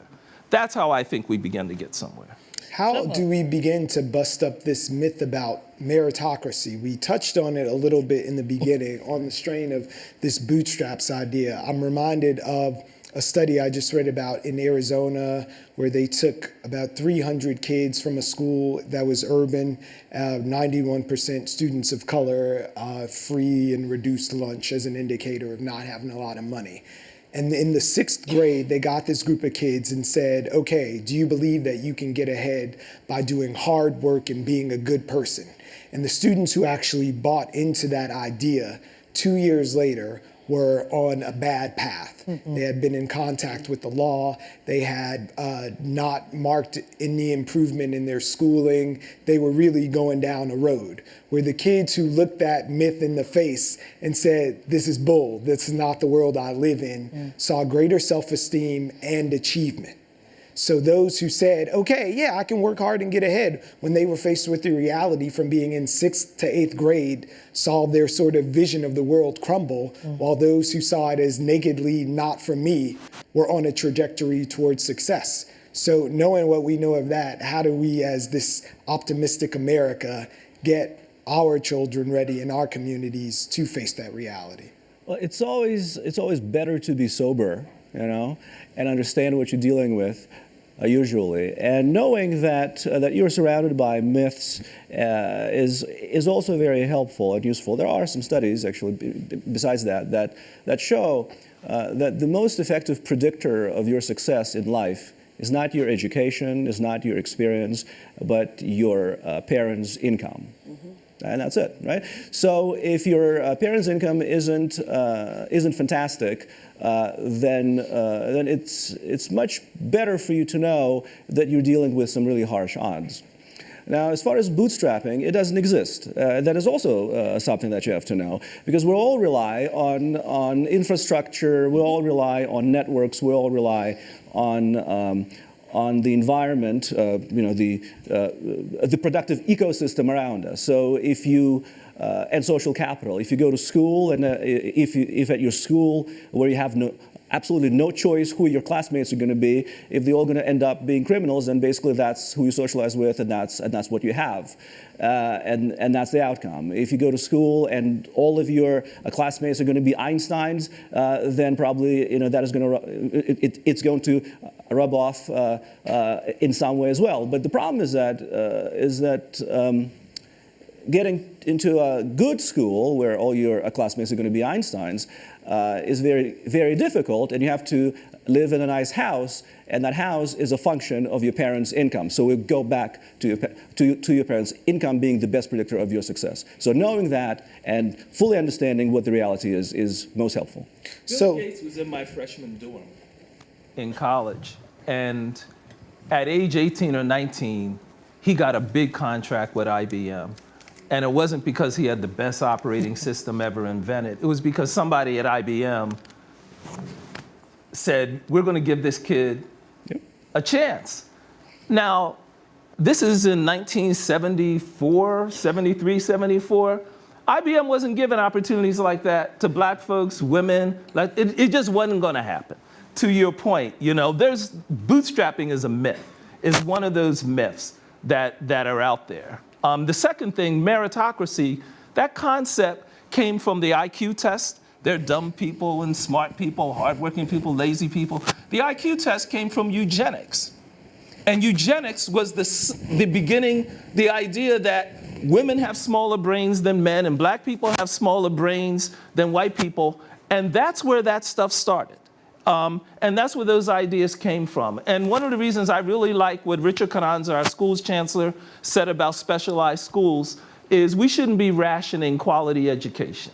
That's how I think we begin to get somewhere. How do we begin to bust up this myth about meritocracy? We touched on it a little bit in the beginning on the strain of this bootstraps idea. I'm reminded of a study I just read about in Arizona where they took about 300 kids from a school that was urban, 91% students of color, free and reduced lunch as an indicator of not having a lot of money. And in the 6th grade, they got this group of kids and said, okay, do you believe that you can get ahead by doing hard work and being a good person? And the students who actually bought into that idea 2 years later were on a bad path. They had been in contact with the law. They had not marked any improvement in their schooling. They were really going down a road where the kids who looked that myth in the face and said, this is bull, this is not the world I live in, saw greater self-esteem and achievement. So those who said, okay, yeah, I can work hard and get ahead, when they were faced with the reality from being in 6th to 8th grade, saw their sort of vision of the world crumble, while those who saw it as nakedly not for me were on a trajectory towards success. So knowing what we know of that, how do we, as this optimistic America, get our children ready in our communities to face that reality? Well, it's always better to be sober, you know, and understand what you're dealing with, usually. And knowing that that you're surrounded by myths is also very helpful and useful. There are some studies, actually, besides that show that the most effective predictor of your success in life is not your education, is not your experience, but your parents' income. And that's it, right? So if your parents' income isn't fantastic, then it's much better for you to know that you're dealing with some really harsh odds. Now, as far as bootstrapping, it doesn't exist. That is also something that you have to know, because we all rely on infrastructure, we all rely on networks, we all rely on the environment, the productive ecosystem around us. So if you, and social capital, if you go to school and if at your school where you have absolutely no choice who your classmates are going to be, if they're all going to end up being criminals, then basically that's who you socialize with, and that's what you have, and that's the outcome. If you go to school and all of your classmates are going to be Einsteins, then probably that is going to it's going to rub off in some way as well. But the problem is that getting into a good school where all your classmates are going to be Einsteins is very, very difficult, and you have to live in a nice house, and that house is a function of your parents' income. So we go back to your parents' income being the best predictor of your success. So knowing that and fully understanding what the reality is most helpful. Bill Gates was in my freshman dorm in college, and at age 18 or 19, he got a big contract with IBM. And it wasn't because he had the best operating system ever invented. It was because somebody at IBM said, we're going to give this kid a chance. Now, this is in 1974, 73, 74. IBM wasn't giving opportunities like that to black folks, women. Like, it just wasn't going to happen. To your point, there's bootstrapping is a myth. Is one of those myths that are out there. The second thing, meritocracy, that concept came from the IQ test. There are dumb people and smart people, hardworking people, lazy people. The IQ test came from eugenics. And eugenics was the beginning, the idea that women have smaller brains than men and black people have smaller brains than white people. And that's where that stuff started. And that's where those ideas came from. And one of the reasons I really like what Richard Carranza, our schools chancellor, said about specialized schools is we shouldn't be rationing quality education.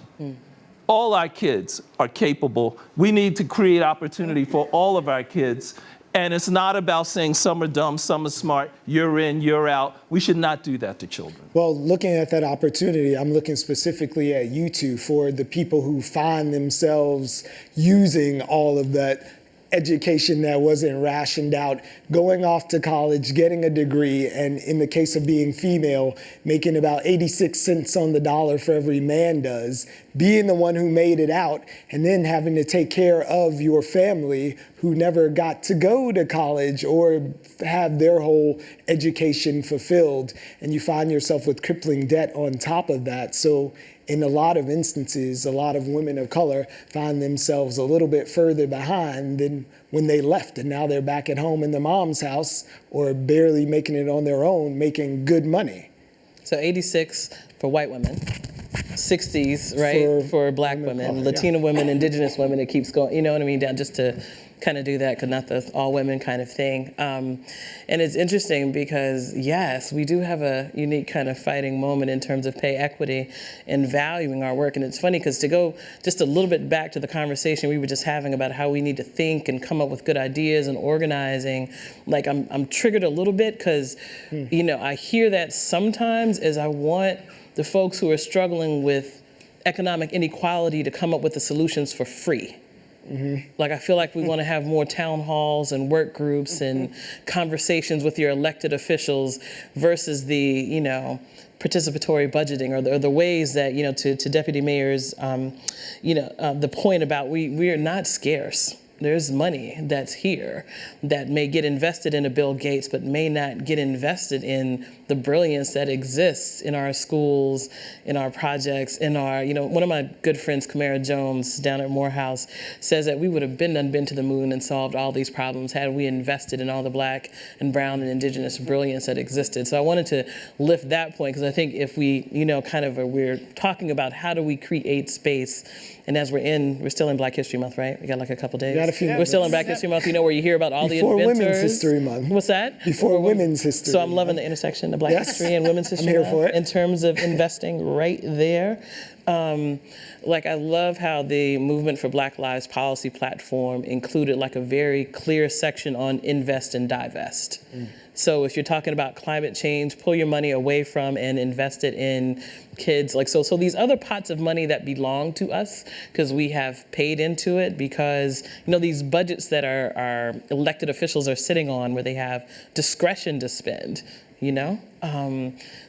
All our kids are capable. We need to create opportunity for all of our kids. And it's not about saying some are dumb, some are smart, you're in, you're out. We should not do that to children. Well, looking at that opportunity, I'm looking specifically at you two for the people who find themselves using all of that education that wasn't rationed out, going off to college, getting a degree, and in the case of being female, making about 86 cents on the dollar for every man does, being the one who made it out, and then having to take care of your family who never got to go to college or have their whole education fulfilled, and you find yourself with crippling debt on top of that. So in a lot of instances, a lot of women of color find themselves a little bit further behind than when they left, and now they're back at home in their mom's house or barely making it on their own, making good money. So 86 for white women, 60s, right, for black women, Latina women, indigenous women, it keeps going, you know what I mean, down just to kind of do that, because not the all women kind of thing. And it's interesting because, yes, we do have a unique kind of fighting moment in terms of pay equity and valuing our work. And it's funny because to go just a little bit back to the conversation we were just having about how we need to think and come up with good ideas and organizing, like I'm triggered a little bit because, you know, I hear that sometimes as I want the folks who are struggling with economic inequality to come up with the solutions for free. Like, I feel like we want to have more town halls and work groups and conversations with your elected officials versus the, you know, participatory budgeting or the ways that, you know, to Deputy Mayor's, you know, the point about we are not scarce. There's money that's here that may get invested in a Bill Gates, but may not get invested in the brilliance that exists in our schools, in our projects, in our, you know, one of my good friends, Kamara Jones, down at Morehouse, says that we would have been to the moon and solved all these problems had we invested in all the black and brown and indigenous brilliance that existed. So I wanted to lift that point because I think if we, you know, kind of we're talking about how do we create space, and as we're still in Black History Month, right? We got like a couple days. We're still in Black History Month, you know, where you hear about all Before the inventors. Women's History Month. What's that? Before Women's History. So I'm loving the intersection of Black history and women's history. I'm here for it. In terms of investing right there. Like, I love how the Movement for Black Lives policy platform included like a very clear section on invest and divest. So if you're talking about climate change, pull your money away from and invest it in kids. Like, so these other pots of money that belong to us, because we have paid into it, because, you know, these budgets that our elected officials are sitting on where they have discretion to spend, you know?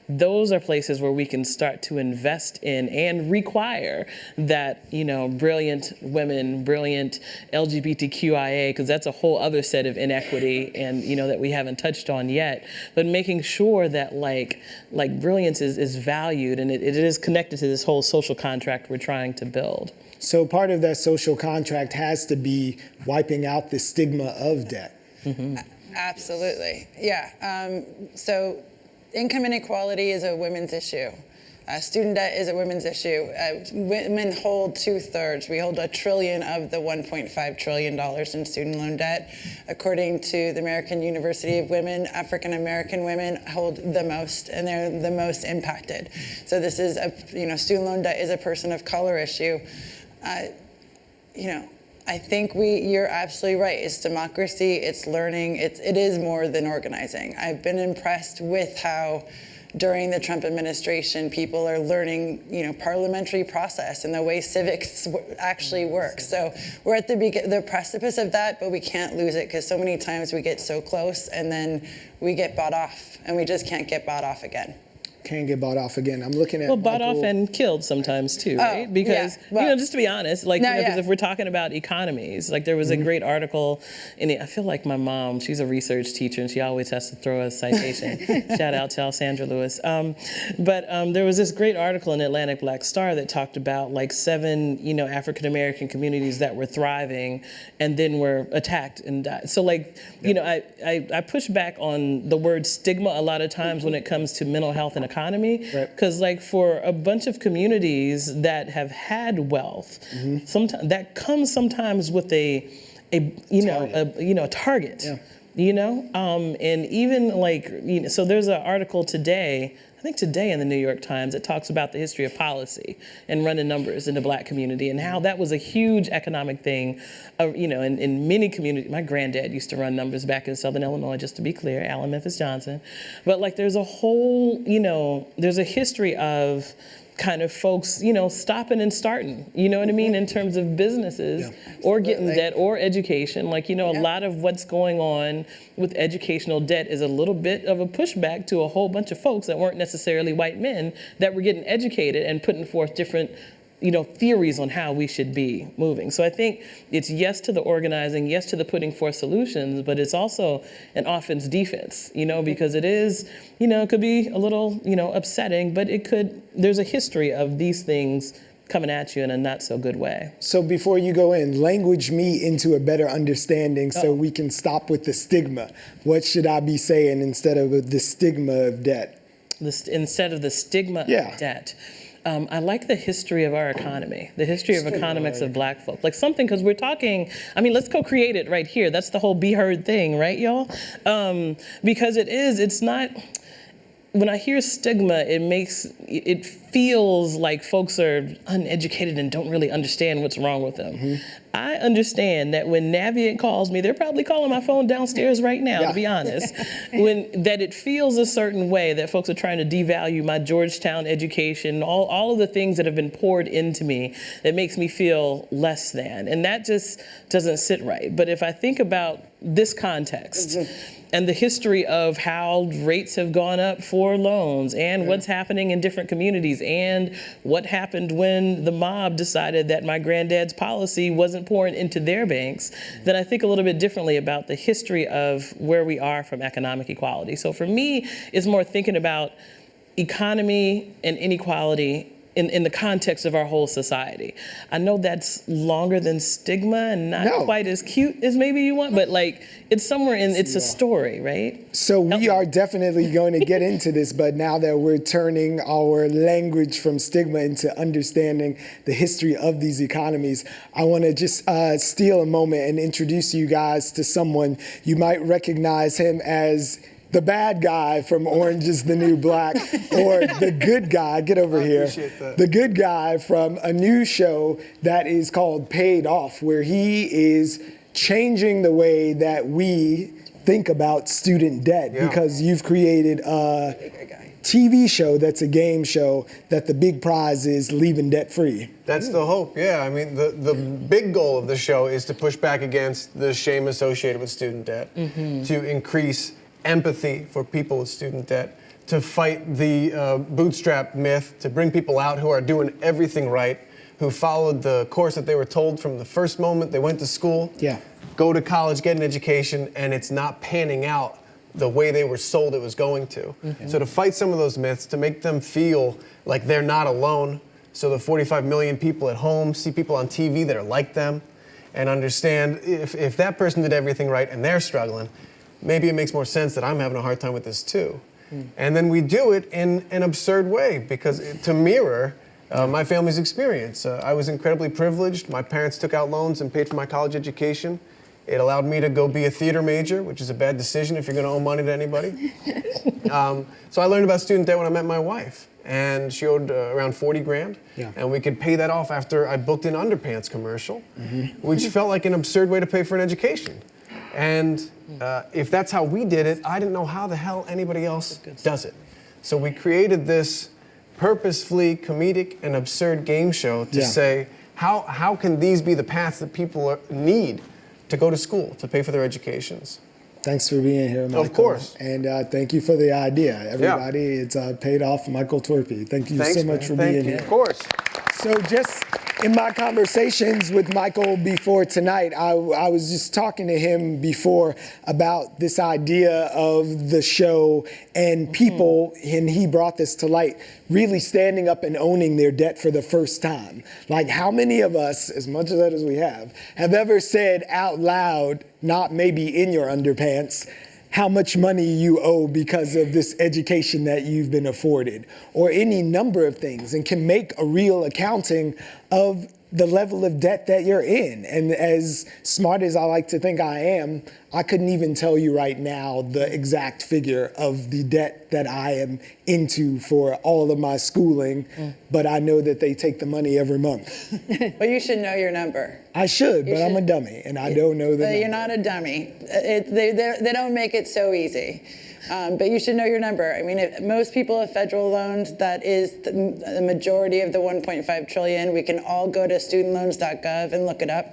Those are places where we can start to invest in and require that, you know, brilliant women, brilliant LGBTQIA, because that's a whole other set of inequity and, you know, that we haven't touched on yet, but making sure that like brilliance is valued and it is connected to this whole social contract we're trying to build. So part of that social contract has to be wiping out the stigma of debt. Absolutely, yeah. So income inequality is a women's issue. Student debt is a women's issue. Women hold 2/3. We hold $1 trillion of the $1.5 trillion in student loan debt. According to the American University of Women, African American women hold the most, and they're the most impacted. So this is student loan debt is a person of color issue. I think you're absolutely right. It's democracy, it's learning, it is more than organizing. I've been impressed with how during the Trump administration, people are learning, parliamentary process and the way civics actually works. So we're at the precipice of that, but we can't lose it because so many times we get so close and then we get bought off and we just can't get bought off again. Can't get bought off again. I'm looking at bought off and killed sometimes too, right? Because just to be honest, because if we're talking about economies, like there was a great article in it. I feel like my mom, she's a research teacher and she always has to throw a citation. Shout out to Alessandra Lewis. But there was this great article in Atlantic Black Star that talked about like 7, African American communities that were thriving and then were attacked and died. So I push back on the word stigma a lot of times when it comes to mental health and economy, because for a bunch of communities that have had wealth, sometimes that comes sometimes with a a target. And even so there's an article today, I think today in the New York Times, that talks about the history of policy and running numbers in the Black community and how that was a huge economic thing, in many communities. My granddad used to run numbers back in Southern Illinois, just to be clear, Allen Memphis Johnson. But there's a whole, there's a history of kind of folks, stopping and starting, what I mean, in terms of businesses or getting debt or education. A lot of what's going on with educational debt is a little bit of a pushback to a whole bunch of folks that weren't necessarily white men that were getting educated and putting forth different theories on how we should be moving. So I think it's yes to the organizing, yes to the putting forth solutions, but it's also an offense defense, because it is, it could be a little, upsetting, but there's a history of these things coming at you in a not so good way. So before you go in, language me into a better understanding so we can stop with the stigma. What should I be saying instead of the stigma of debt? Instead of the stigma of debt. I like the history of our economy, the history of economics of Black folk. Something, because we're talking, let's co-create it right here. That's the whole be heard thing, right, y'all? Because it's not, when I hear stigma, it feels like folks are uneducated and don't really understand what's wrong with them. Mm-hmm. I understand that when Navient calls me, they're probably calling my phone downstairs right now, to be honest, that it feels a certain way, that folks are trying to devalue my Georgetown education, all of the things that have been poured into me that makes me feel less than. And that just doesn't sit right. But if I think about this context, and the history of how rates have gone up for loans and what's happening in different communities and what happened when the mob decided that my granddad's policy wasn't pouring into their banks, then I think a little bit differently about the history of where we are from economic equality. So for me, it's more thinking about economy and inequality in the context of our whole society. I know that's longer than stigma and not quite as cute as maybe you want, but it's somewhere it's a story, right? So we are definitely going to get into this, but now that we're turning our language from stigma into understanding the history of these economies, I want to just steal a moment and introduce you guys to someone. You might recognize him as the bad guy from Orange is the New Black, or the good guy, get over here, the good guy from a new show that is called Paid Off, where he is changing the way that we think about student debt, because you've created a TV show that's a game show that the big prize is leaving debt free. That's the hope, the big goal of the show is to push back against the shame associated with student debt, to increase empathy for people with student debt, to fight the bootstrap myth, to bring people out who are doing everything right, who followed the course that they were told from the first moment they went to school, go to college, get an education, and it's not panning out the way they were sold it was going to. So to fight some of those myths, to make them feel like they're not alone, so the 45 million people at home see people on TV that are like them, and understand if that person did everything right and they're struggling, maybe it makes more sense that I'm having a hard time with this too. And then we do it in an absurd way, because to mirror my family's experience. I was incredibly privileged. My parents took out loans and paid for my college education. It allowed me to go be a theater major, which is a bad decision if you're going to owe money to anybody. So I learned about student debt when I met my wife, and she owed around 40 grand, and we could pay that off after I booked an underpants commercial, which felt like an absurd way to pay for an education. And if that's how we did it, I didn't know how the hell anybody else does it. So we created this purposefully comedic and absurd game show to say, how can these be the paths that people need to go to school, to pay for their educations? Thanks for being here, Michael. Of course. And thank you for the idea. Everybody, it's Paid Off, Michael Torpy. Thank you so much for being here. Of course. So just in my conversations with Michael before tonight, I was just talking to him before about this idea of the show and people, and he brought this to light, really standing up and owning their debt for the first time. Like, how many of us, as much of that as we have ever said out loud, not maybe in your underpants, how much money you owe because of this education that you've been afforded, or any number of things, and can make a real accounting of the level of debt that you're in. And as smart as I like to think I am, I couldn't even tell you right now the exact figure of the debt that I am into for all of my schooling, but I know that they take the money every month. Well, you should know your number. I should, but I'm a dummy, and I don't know the number. You're not a dummy. They don't make it so easy. But you should know your number. I mean, most people have federal loans. That is the majority of the 1.5 trillion. We can all go to studentloans.gov and look it up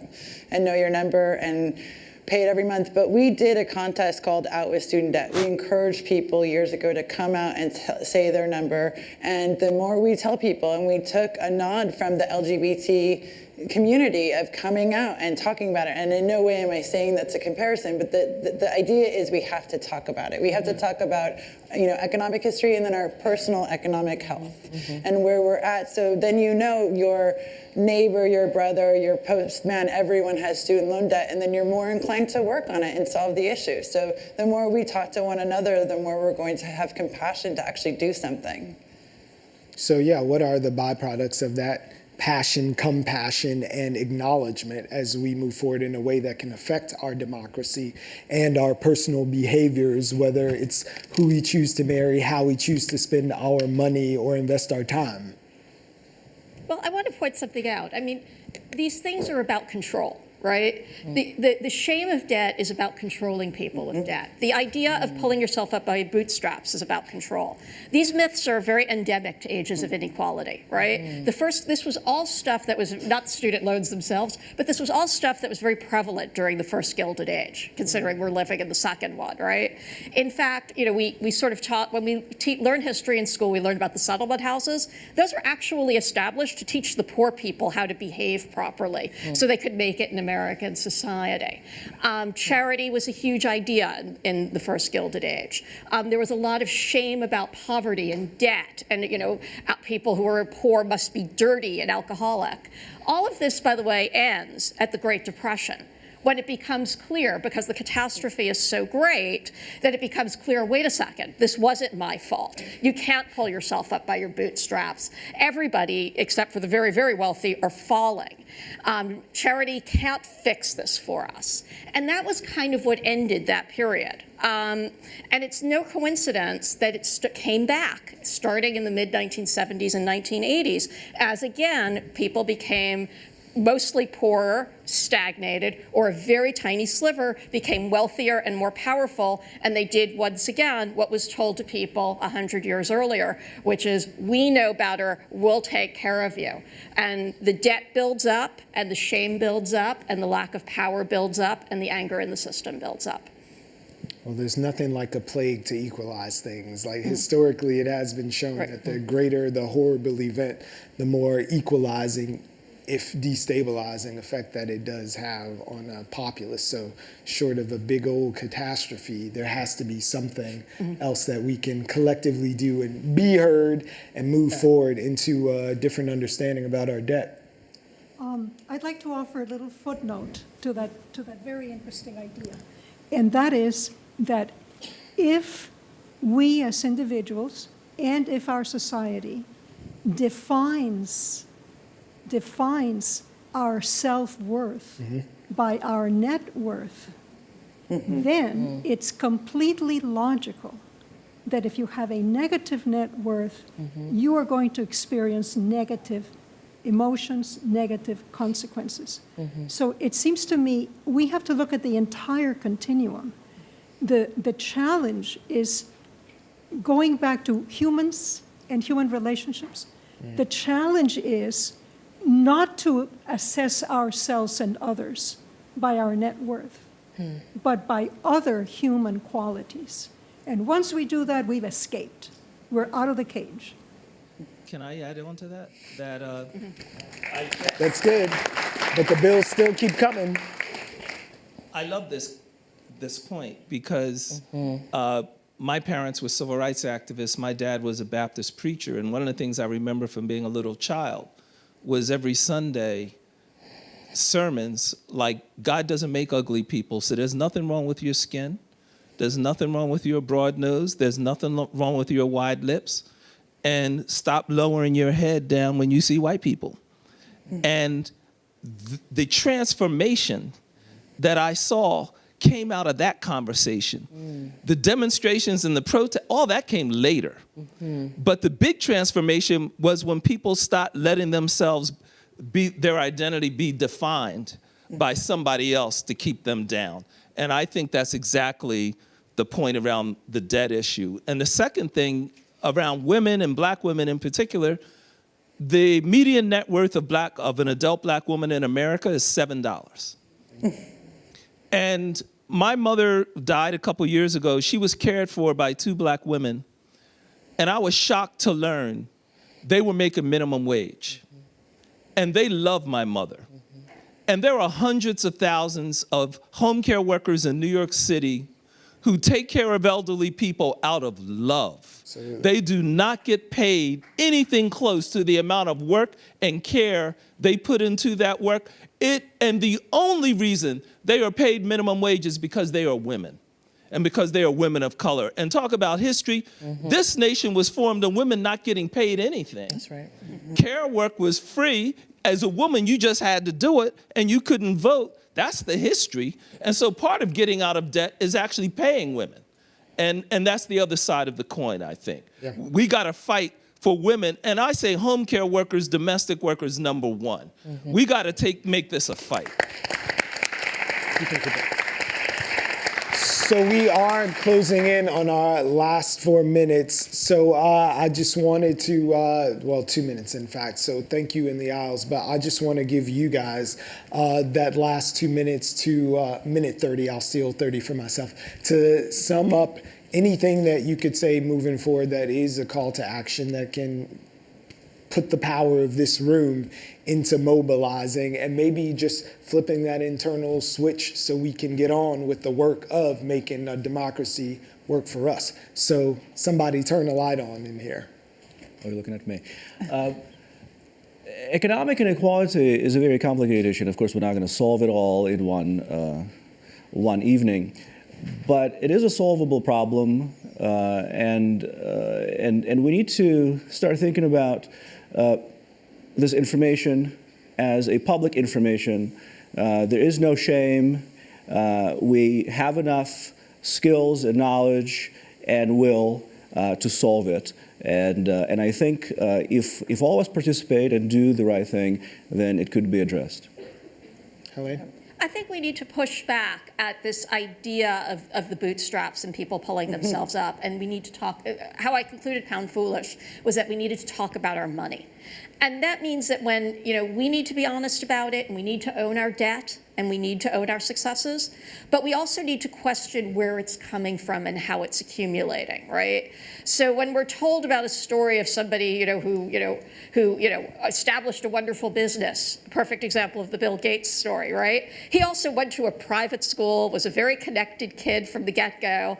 and know your number and pay it every month. But we did a contest called Out with Student Debt. We encouraged people years ago to come out and say their number. And the more we tell people, and we took a nod from the LGBT community of coming out and talking about it. And in no way am I saying that's a comparison, but the idea is we have to talk about it. We have to talk about, economic history and then our personal economic health and where we're at. So then your neighbor, your brother, your postman, everyone has student loan debt, and then you're more inclined to work on it and solve the issue. So the more we talk to one another, the more we're going to have compassion to actually do something. So yeah, what are the byproducts of that passion, compassion, and acknowledgement as we move forward in a way that can affect our democracy and our personal behaviors, whether it's who we choose to marry, how we choose to spend our money or invest our time? Well, I want to point something out. I mean, these things are about control, right? The shame of debt is about controlling people with debt. The idea of pulling yourself up by your bootstraps is about control. These myths are very endemic to ages of inequality, right? This was all stuff that was not student loans themselves, but this was all stuff that was very prevalent during the first Gilded Age, considering we're living in the second one, right? In fact, we sort of taught, when we learn history in school, we learned about the settlement houses. Those were actually established to teach the poor people how to behave properly so they could make it in American society. Charity was a huge idea in the first Gilded Age. There was a lot of shame about poverty and debt, and people who are poor must be dirty and alcoholic. All of this, by the way, ends at the Great Depression, when it becomes clear, because the catastrophe is so great, that it becomes clear, wait a second, this wasn't my fault. You can't pull yourself up by your bootstraps. Everybody, except for the very, very wealthy, are falling. Charity can't fix this for us. And that was kind of what ended that period. And it's no coincidence that it came back, starting in the mid-1970s and 1980s, as again, people became mostly poorer, stagnated, or a very tiny sliver became wealthier and more powerful, and they did once again what was told to people 100 years earlier, which is, we know better, we'll take care of you. And the debt builds up, and the shame builds up, and the lack of power builds up, and the anger in the system builds up. Well, there's nothing like a plague to equalize things. Like historically, it has been shown that the greater the horrible event, the more equalizing, if destabilizing effect that it does have on a populace. So short of a big old catastrophe, there has to be something else that we can collectively do and be heard and move forward into a different understanding about our debt. I'd like to offer a little footnote to that very interesting idea. And that is that if we as individuals and if our society defines our self-worth by our net worth, then it's completely logical that if you have a negative net worth, you are going to experience negative emotions, negative consequences. So it seems to me we have to look at the entire continuum. The challenge is going back to humans and human relationships. The challenge is not to assess ourselves and others by our net worth, but by other human qualities. And once we do that, we've escaped. We're out of the cage. Can I add on to that? That's good, but the bills still keep coming. I love this point because my parents were civil rights activists. My dad was a Baptist preacher, and one of the things I remember from being a little child was every Sunday sermons like, God doesn't make ugly people, so there's nothing wrong with your skin. There's nothing wrong with your broad nose. There's nothing wrong with your wide lips. And stop lowering your head down when you see white people. And the transformation that I saw came out of that conversation. The demonstrations and the protest, all that came later. But the big transformation was when people stopped letting themselves their identity be defined by somebody else to keep them down. And I think that's exactly the point around the debt issue. And the second thing around women and black women in particular, the median net worth of an adult black woman in America is $7. And my mother died a couple years ago. She was cared for by 2 black women. And I was shocked to learn they were making minimum wage. And they loved my mother. And there are hundreds of thousands of home care workers in New York City who take care of elderly people out of love. Absolutely. They do not get paid anything close to the amount of work and care they put into that work. And the only reason they are paid minimum wage is because they are women and because they are women of color. And talk about history, this nation was formed on women not getting paid anything. That's right. Care work was free. As a woman, you just had to do it and you couldn't vote. That's the history. And so part of getting out of debt is actually paying women. And that's the other side of the coin, I think. Yeah. We got to fight for women. And I say home care workers, domestic workers, number one. We got to make this a fight. So we are closing in on our last 4 minutes. So I just wanted to, well, 2 minutes in fact. So thank you in the aisles. But I just want to give you guys that last 2 minutes to minute 30. I'll steal 30 for myself to sum up anything that you could say moving forward that is a call to action that can put the power of this room into mobilizing and maybe just flipping that internal switch so we can get on with the work of making a democracy work for us. So somebody turn a light on in here. Oh, you're looking at me. Economic inequality is a very complicated issue. And of course, we're not going to solve it all in one evening. But it is a solvable problem, and we need to start thinking about this information as a public information. There is no shame. We have enough skills and knowledge and will to solve it. And I think if all of us participate and do the right thing, then it could be addressed. Helaine? I think we need to push back at this idea of the bootstraps and people pulling themselves up. And we need to talk, how I concluded Pound Foolish was that we needed to talk about our money. And that means that when, we need to be honest about it and we need to own our debt and we need to own our successes, but we also need to question where it's coming from and how it's accumulating, right? So when we're told about a story of somebody, who established a wonderful business, a perfect example of the Bill Gates story, right? He also went to a private school, was a very connected kid from the get-go.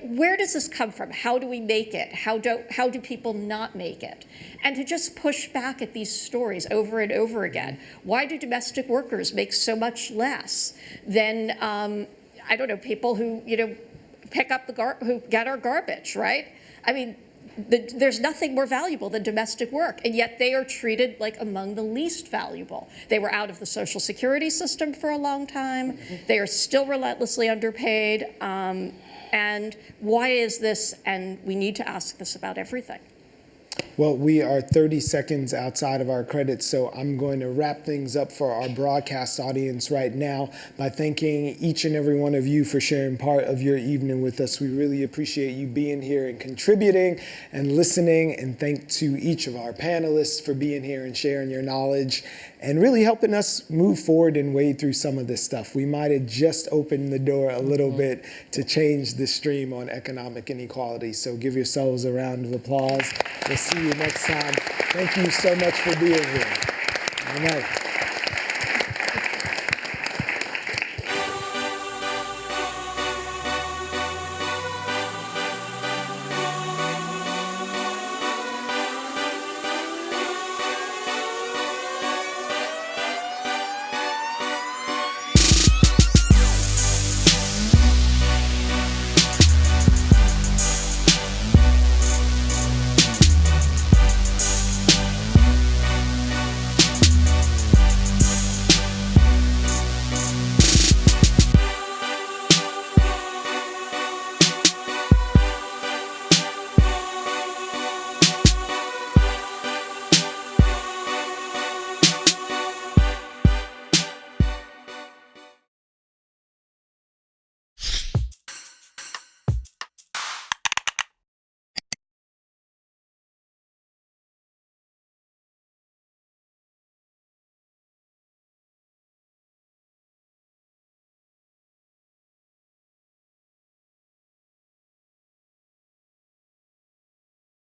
Where does this come from? How do we make it? How do people not make it? And to just push back at these stories over and over again. Why do domestic workers make so much less than, I don't know, people who, pick up who get our garbage, right? I mean, there's nothing more valuable than domestic work, and yet they are treated like among the least valuable. They were out of the Social Security system for a long time. They are still relentlessly underpaid. And why is this? And we need to ask this about everything. Well, we are 30 seconds outside of our credits, so I'm going to wrap things up for our broadcast audience right now by thanking each and every one of you for sharing part of your evening with us. We really appreciate you being here and contributing and listening, and thank to each of our panelists for being here and sharing your knowledge and really helping us move forward and wade through some of this stuff. We might have just opened the door a little bit to change the stream on economic inequality, so give yourselves a round of applause. We'll see you next time. Thank you so much for being here. All right.